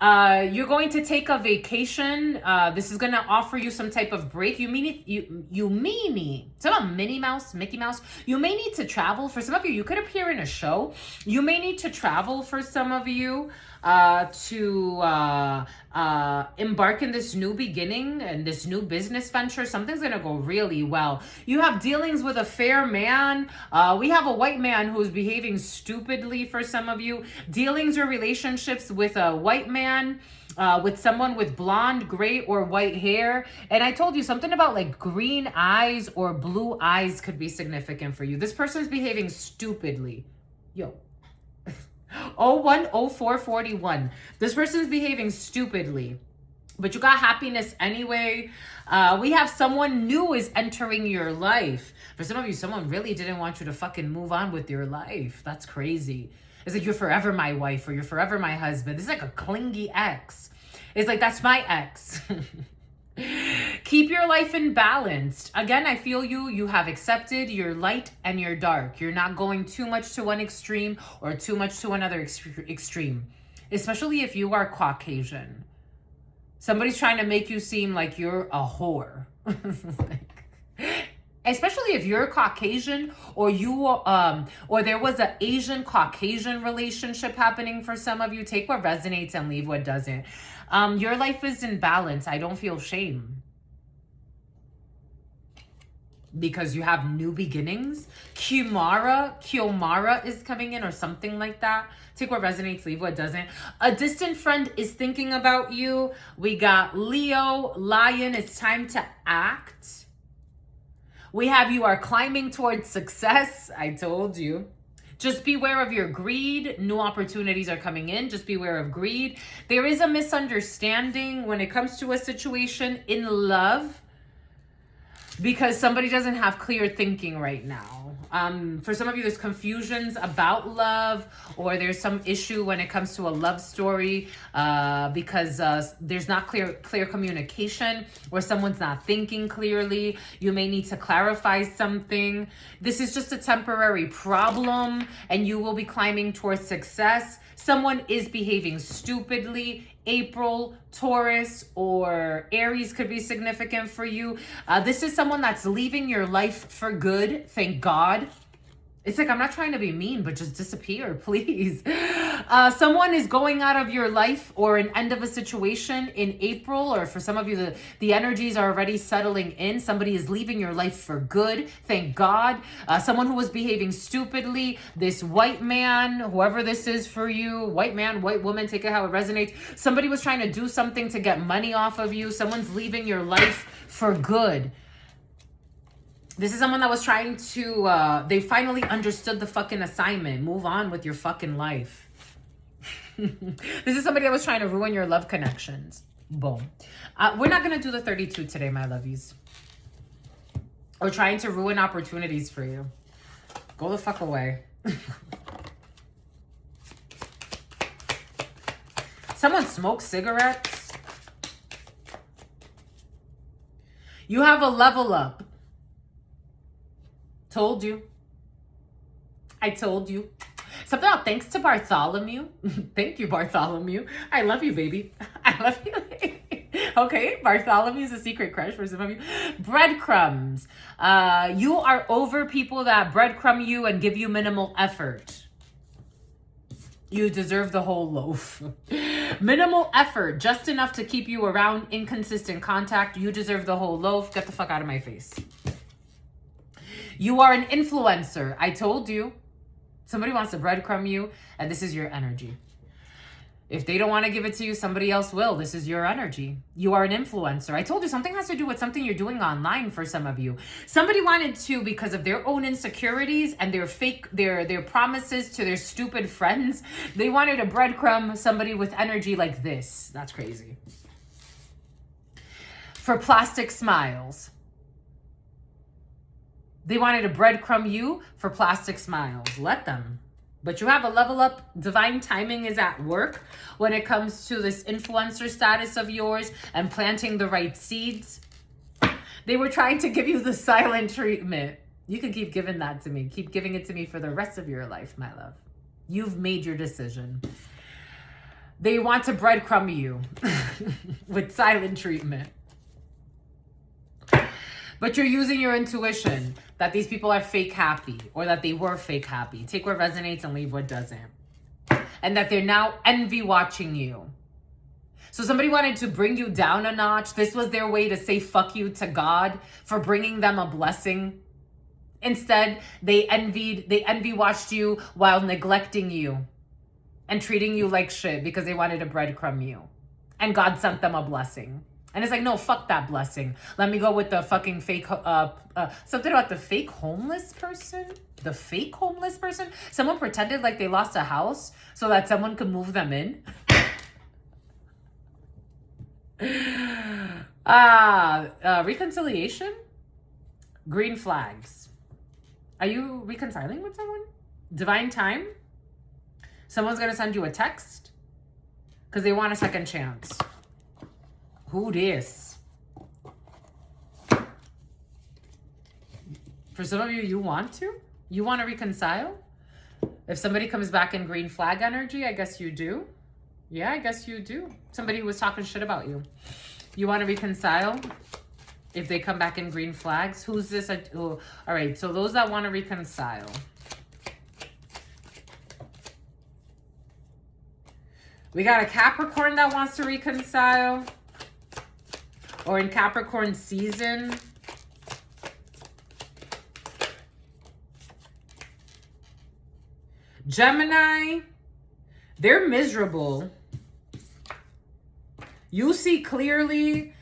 you're going to take a vacation. This is going to offer you some type of break. You may need, it's about Minnie Mouse, Mickey Mouse. You may need to travel. For some of you, you could appear in a show. You may need to travel for some of you to embark in this new beginning and this new business venture. Something's gonna go really well. You have dealings with a fair man. We have a white man who's behaving stupidly for some of you. Dealings or relationships with a white man, with someone with blonde, gray, or white hair. And I told you something about like green eyes or blue eyes could be significant for you. This person's behaving stupidly. Yo. 010441. This person's behaving stupidly, but you got happiness anyway. We have someone new is entering your life. For some of you, someone really didn't want you to fucking move on with your life. That's crazy. It's like, you're forever my wife or you're forever my husband. This is like a clingy ex. It's like, that's my ex. Keep your life in balance. Again, I feel you have accepted your light and your dark. You're not going too much to one extreme or too much to another extreme, especially if you are Caucasian. Somebody's trying to make you seem like you're a whore. Especially if you're Caucasian or you or there was an Asian Caucasian relationship happening for some of you. Take what resonates and leave what doesn't. Your life is in balance. I don't feel shame because you have new beginnings. Kiomara is coming in or something like that. Take what resonates, leave what doesn't. A distant friend is thinking about you. We got Leo, Lion. It's time to act. We have you are climbing towards success. I told you. Just beware of your greed. New opportunities are coming in. Just beware of greed. There is a misunderstanding when it comes to a situation in love because somebody doesn't have clear thinking right now. For some of you, there's confusions about love, or there's some issue when it comes to a love story because there's not clear communication, or someone's not thinking clearly. You may need to clarify something. This is just a temporary problem, and you will be climbing towards success. Someone is behaving stupidly. April, Taurus, or Aries could be significant for you. This is someone that's leaving your life for good. Thank God. It's like, I'm not trying to be mean, but just disappear, please. Someone is going out of your life or an end of a situation in April, or for some of you, the energies are already settling in. Somebody is leaving your life for good. Thank God. Someone who was behaving stupidly, this white man, whoever this is for you, white man, white woman, take it how it resonates. Somebody was trying to do something to get money off of you. Someone's leaving your life for good. This is someone that was trying to, they finally understood the fucking assignment. Move on with your fucking life. This is somebody that was trying to ruin your love connections. Boom. We're not going to do the 32 today, my lovies. Or trying to ruin opportunities for you. Go the fuck away. Someone smokes cigarettes. You have a level up. Told you. I told you. Something about thanks to Bartholomew. Thank you, Bartholomew. I love you, baby. I love you. Okay, Bartholomew's a secret crush for some of you. Breadcrumbs. You are over people that breadcrumb you and give you minimal effort. You deserve the whole loaf. Minimal effort, just enough to keep you around, inconsistent contact. You deserve the whole loaf. Get the fuck out of my face. You are an influencer. I told you. Somebody wants to breadcrumb you, and this is your energy. If they don't want to give it to you, somebody else will. This is your energy. You are an influencer. I told you something has to do with something you're doing online for some of you. Somebody wanted to, because of their own insecurities and their fake, their promises to their stupid friends, they wanted to breadcrumb somebody with energy like this. That's crazy. For plastic smiles. They wanted to breadcrumb you for plastic smiles. Let them. But you have a level up. Divine timing is at work when it comes to this influencer status of yours and planting the right seeds. They were trying to give you the silent treatment. You can keep giving that to me. Keep giving it to me for the rest of your life, my love. You've made your decision. They want to breadcrumb you with silent treatment. But you're using your intuition that these people are fake happy, or that they were fake happy. Take what resonates and leave what doesn't. And that they're now envy watching you. So somebody wanted to bring you down a notch. This was their way to say fuck you to God for bringing them a blessing. Instead, they envy watched you while neglecting you and treating you like shit because they wanted to breadcrumb you. And God sent them a blessing. And it's like, no, fuck that blessing. Let me go with the fucking fake, something about the fake homeless person. The fake homeless person? Someone pretended like they lost a house so that someone could move them in. Reconciliation? Green flags. Are you reconciling with someone? Divine time? Someone's going to send you a text because they want a second chance. Who this? For some of you, you want to? You want to reconcile? If somebody comes back in green flag energy, I guess you do. Yeah, I guess you do. Somebody who was talking shit about you. You want to reconcile? If they come back in green flags, who's this? Oh, all right, so those that want to reconcile. We got a Capricorn that wants to reconcile. Or in Capricorn season. Gemini, they're miserable. You see clearly.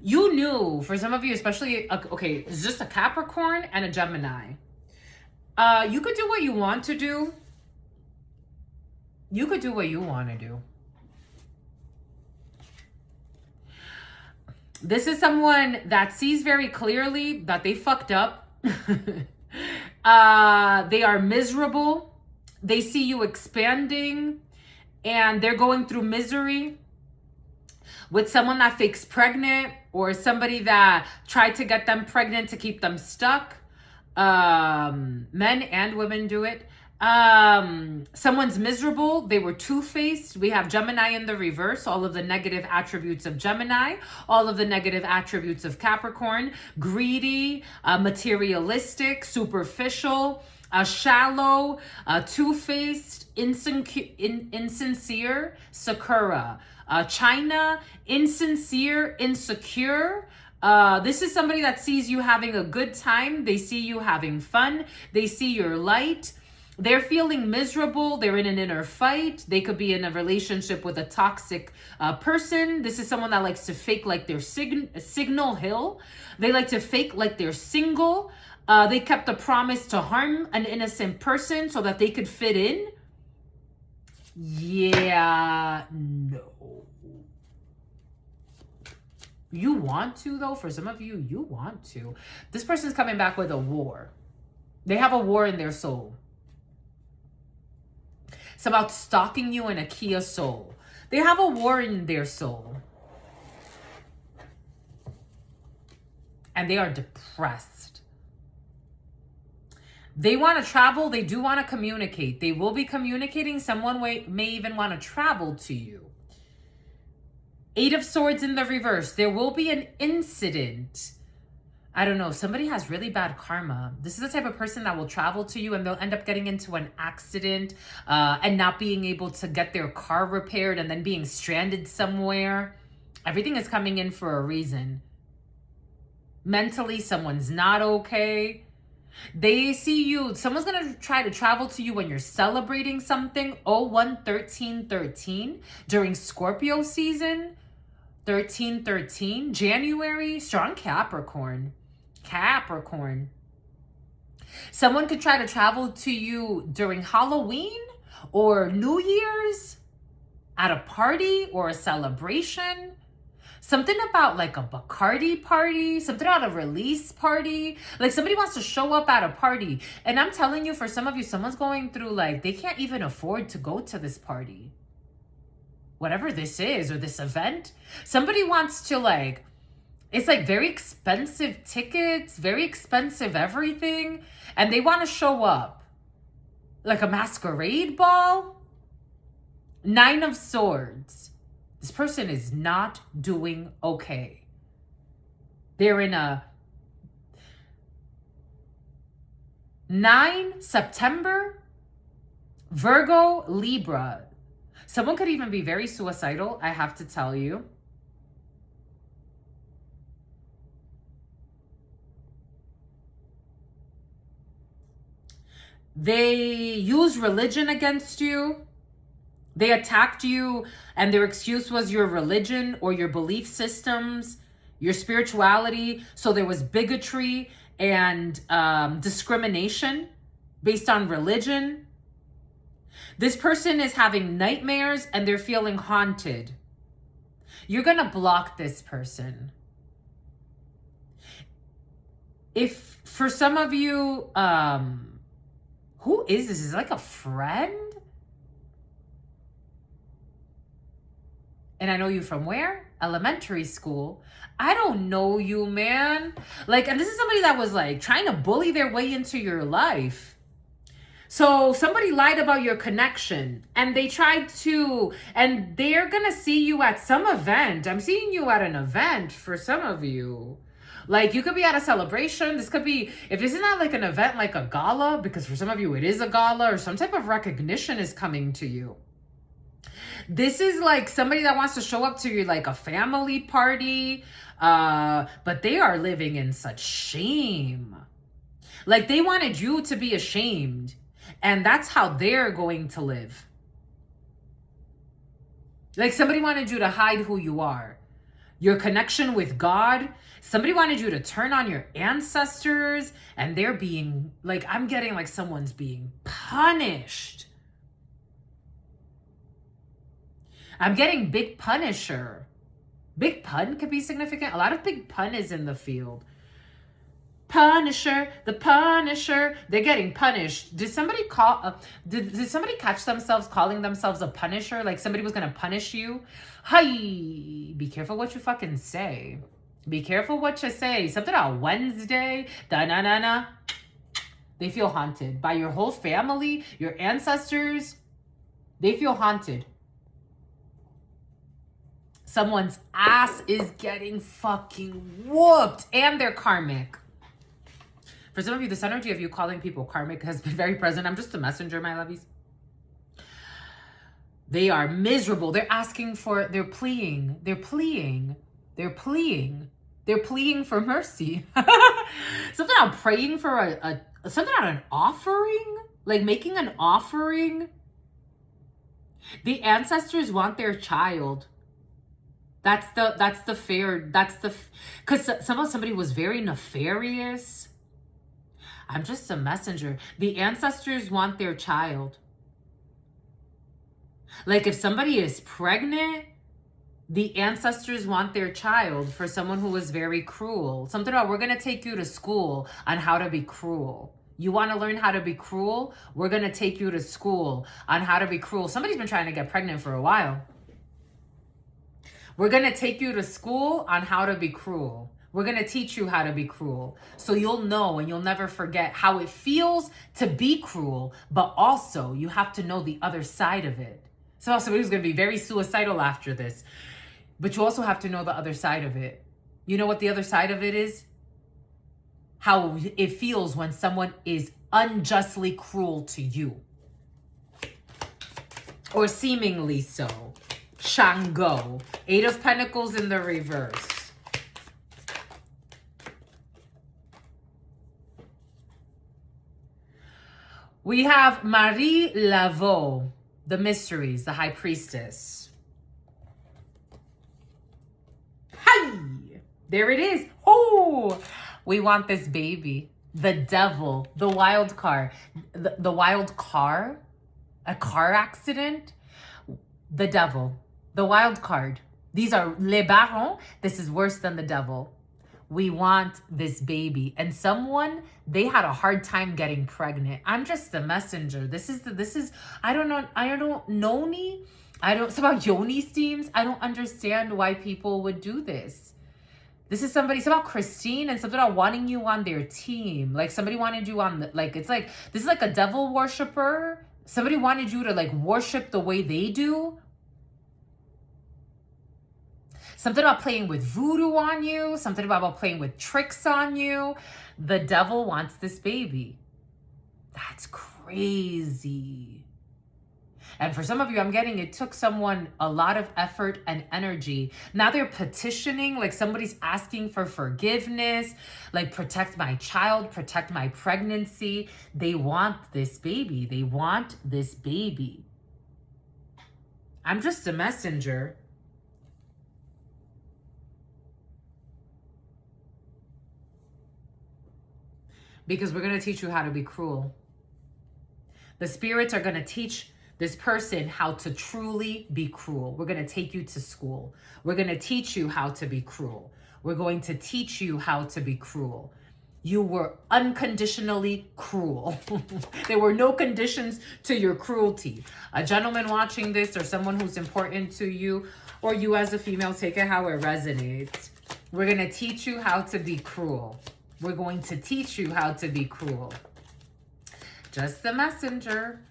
You knew, for some of you, especially, okay, it's just a Capricorn and a Gemini. You could do what you want to do. You could do what you want to do. This is someone that sees very clearly that they fucked up. They are miserable. They see you expanding and they're going through misery. With someone that fakes pregnant or somebody that tried to get them pregnant to keep them stuck. Men and women do it. Someone's miserable. They were two-faced. We have Gemini in the reverse. All of the negative attributes of Gemini. All of the negative attributes of Capricorn. Greedy, materialistic, superficial, shallow, two-faced, insincere, Sakura. China, insincere, insecure. This is somebody that sees you having a good time. They see you having fun. They see your light. They're feeling miserable. They're in an inner fight. They could be in a relationship with a toxic person. This is someone that likes to fake like they're signal hill. They like to fake like they're single. They kept a promise to harm an innocent person so that they could fit in. Yeah, no. You want to, though. For some of you, you want to. This person's coming back with a war. They have a war in their soul. It's about stalking you in a Kia soul. They have a war in their soul. And they are depressed. They want to travel. They do want to communicate. They will be communicating. Someone may even want to travel to you. Eight of Swords in the reverse. There will be an incident. I don't know. Somebody has really bad karma. This is the type of person that will travel to you and they'll end up getting into an accident and not being able to get their car repaired and then being stranded somewhere. Everything is coming in for a reason. Mentally, someone's not okay. They see you. Someone's going to try to travel to you when you're celebrating something. 01-13-13 during Scorpio season. 13-13. January. Strong Capricorn. Capricorn. Someone could try to travel to you during Halloween or New Year's at a party or a celebration. Something about like a Bacardi party, something about a release party. Like somebody wants to show up at a party. And I'm telling you, for some of you, someone's going through like, they can't even afford to go to this party. Whatever this is, or this event. Somebody wants to like, it's like very expensive tickets, very expensive everything. And they want to show up. Like a masquerade ball. 9 of Swords. This person is not doing okay. They're in a 9 September, Virgo, Libra. Someone could even be very suicidal, I have to tell you. They use religion against you. They attacked you, and their excuse was your religion or your belief systems, your spirituality. So there was bigotry and discrimination based on religion. This person is having nightmares and they're feeling haunted. You're going to block this person. If for some of you, who is this? Is it like a friend? And I know you from where? Elementary school. I don't know you, man. Like, and this is somebody that was like trying to bully their way into your life. So somebody lied about your connection and they tried to, and they're going to see you at some event. I'm seeing you at an event for some of you. Like, you could be at a celebration. This could be, if this is not like an event like a gala, because for some of you it is a gala, or some type of recognition is coming to you. This is like somebody that wants to show up to you like a family party, but they are living in such shame. Like, they wanted you to be ashamed, and that's how they're going to live. Like, somebody wanted you to hide who you are. Your connection with God. Somebody wanted you to turn on your ancestors, and they're being, like, I'm getting like someone's being punished. I'm getting big punisher. Big pun could be significant. A lot of big pun is in the field. Punisher, the Punisher. They're getting punished. Did somebody call? Did somebody catch themselves calling themselves a punisher? Like somebody was gonna punish you? Hi, be careful what you fucking say. Be careful what you say. Something on Wednesday. Da na na na. They feel haunted by your whole family, your ancestors. They feel haunted. Someone's ass is getting fucking whooped, and they're karmic. For some of you, this energy of you calling people karmic has been very present. I'm just a messenger, my lovies. They are miserable. They're asking for, they're pleading for mercy. Something I'm praying for something on an offering, like making an offering. The ancestors want their child. Because somebody was very nefarious. I'm just a messenger. The ancestors want their child. Like if somebody is pregnant, the ancestors want their child for someone who is very cruel. Something about, we're going to take you to school on how to be cruel. You want to learn how to be cruel? We're going to take you to school on how to be cruel. Somebody's been trying to get pregnant for a while. We're going to take you to school on how to be cruel. We're going to teach you how to be cruel. So you'll know and you'll never forget how it feels to be cruel, but also you have to know the other side of it. So somebody's going to be very suicidal after this, but you also have to know the other side of it. You know what the other side of it is? How it feels when someone is unjustly cruel to you. Or seemingly so. Shango. 8 of Pentacles in the reverse. We have Marie Laveau, the mysteries, the high priestess. Hi! There it is. Oh, we want this baby. The devil, the wild card, the wild car, a car accident, the devil. The wild card. These are les barons. This is worse than the devil. We want this baby. And someone, they had a hard time getting pregnant. I'm just the messenger. I don't know it's about yoni steams. I don't understand why people would do this. It's about Christine and something about wanting you on their team. Like somebody wanted you on this is like a devil worshiper. Somebody wanted you to like worship the way they do. Something about playing with voodoo on you. Something about playing with tricks on you. The devil wants this baby. That's crazy. And for some of you, I'm getting it took someone a lot of effort and energy. Now they're petitioning, like somebody's asking for forgiveness, like protect my child, protect my pregnancy. They want this baby. They want this baby. I'm just a messenger. Because we're going to teach you how to be cruel. The spirits are going to teach this person how to truly be cruel. We're going to take you to school. We're going to teach you how to be cruel. We're going to teach you how to be cruel. You were unconditionally cruel. There were no conditions to your cruelty. A gentleman watching this, or someone who's important to you, or you as a female, take it how it resonates. We're going to teach you how to be cruel. We're going to teach you how to be cruel. Just the messenger.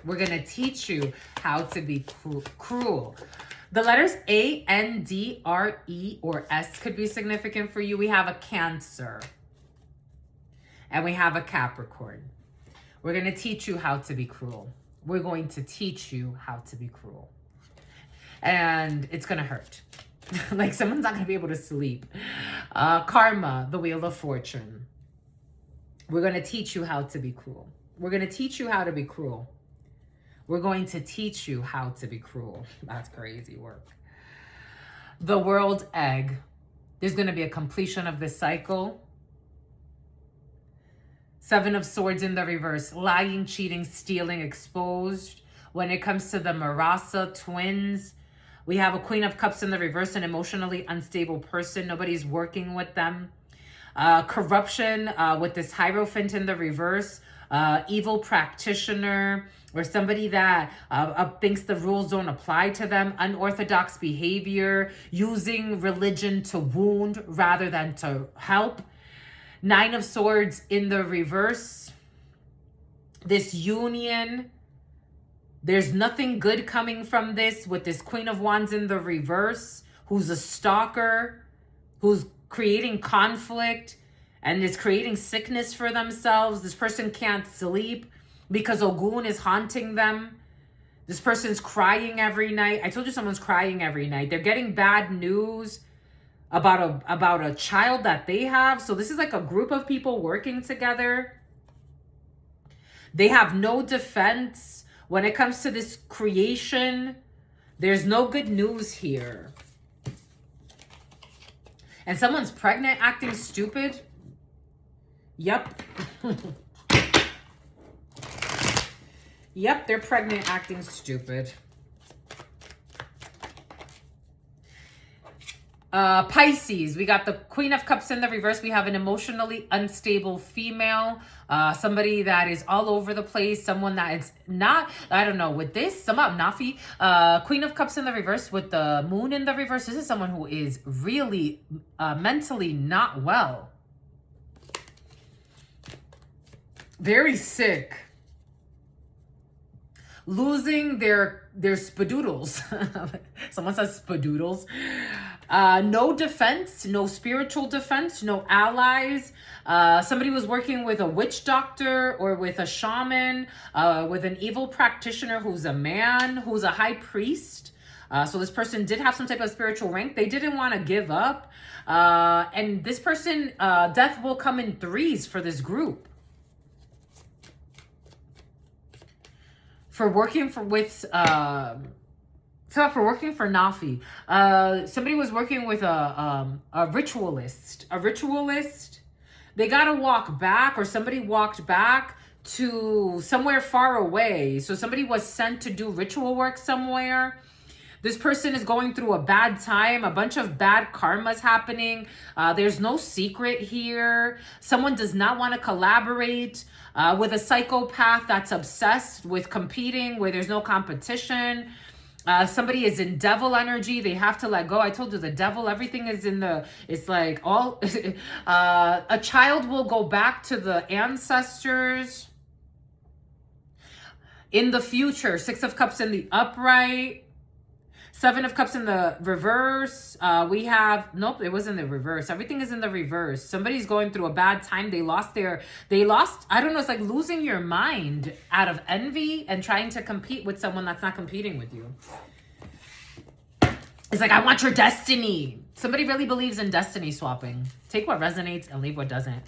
We're going to teach you how to be cruel. The letters A, N, D, R, E, or S could be significant for you. We have a Cancer. And we have a Capricorn. We're going to teach you how to be cruel. We're going to teach you how to be cruel. And it's going to hurt. Like someone's not going to be able to sleep. Karma, the Wheel of Fortune. We're going to teach you how to be cruel. We're going to teach you how to be cruel. We're going to teach you how to be cruel. That's crazy work. The World Egg. There's going to be a completion of this cycle. Seven of Swords in the reverse. Lying, cheating, stealing, exposed. When it comes to the Marasa twins, we have a Queen of Cups in the reverse, an emotionally unstable person. Nobody's working with them. Corruption with this Hierophant in the reverse. Evil practitioner, or somebody that thinks the rules don't apply to them. Unorthodox behavior. Using religion to wound rather than to help. Nine of Swords in the reverse. This union. There's nothing good coming from this with this Queen of Wands in the reverse, who's a stalker, who's creating conflict and is creating sickness for themselves. This person can't sleep because Ogun is haunting them. This person's crying every night. I told you someone's crying every night. They're getting bad news about a child that they have. So this is like a group of people working together. They have no defense. When it comes to this creation, there's no good news here. And someone's pregnant, acting stupid. Yep. Yep, they're pregnant, acting stupid. Pisces, we got the Queen of Cups in the reverse. We have an emotionally unstable female, somebody that is all over the place, someone that is not, I don't know, with this, Nafi, Queen of Cups in the reverse with the Moon in the reverse. This is someone who is really mentally not well. Very sick. Losing their spadoodles. Someone says spadoodles. No defense, no spiritual defense, no allies. Somebody was working with a witch doctor or with a shaman, with an evil practitioner who's a man, who's a high priest. So this person did have some type of spiritual rank. They didn't want to give up. And this person, death will come in threes for this group. For working for Nafi, somebody was working with a ritualist. A ritualist, they got to walk back, or somebody walked back to somewhere far away. So somebody was sent to do ritual work somewhere. This person is going through a bad time, a bunch of bad karmas happening. There's no secret here. Someone does not want to collaborate with a psychopath that's obsessed with competing, where there's no competition. Somebody is in devil energy. They have to let go. I told you the devil, everything is in the, it's like all, a child will go back to the ancestors. In the future, Six of Cups in the upright. Seven of Cups in the reverse. We have, nope, it was in the reverse. Everything is in the reverse. Somebody's going through a bad time. They lost, I don't know, it's like losing your mind out of envy and trying to compete with someone that's not competing with you. It's like, I want your destiny. Somebody really believes in destiny swapping. Take what resonates and leave what doesn't.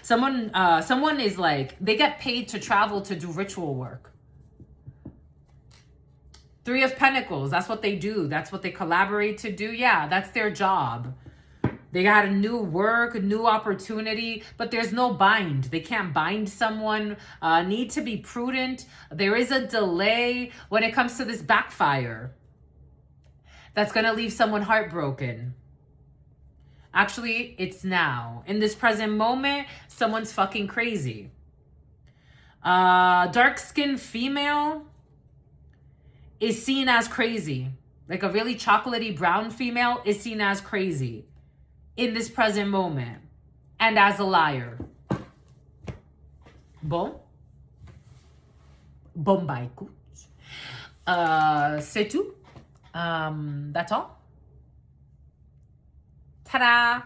Someone is like, they get paid to travel to do ritual work. Three of Pentacles, that's what they do. That's what they collaborate to do. Yeah, that's their job. They got a new work, a new opportunity, but there's no bind. They can't bind someone. Need to be prudent. There is a delay when it comes to this backfire. That's going to leave someone heartbroken. Actually, it's now. In this present moment, someone's fucking crazy. Dark-skinned female is seen as crazy. Like a really chocolatey brown female is seen as crazy in this present moment and as a liar. Bon. Bon bah écoute. C'est tout. That's all. Ta-da!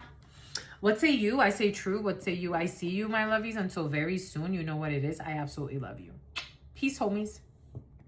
What say you? I say true. What say you? I see you, my lovies. Until very soon, you know what it is. I absolutely love you. Peace, homies.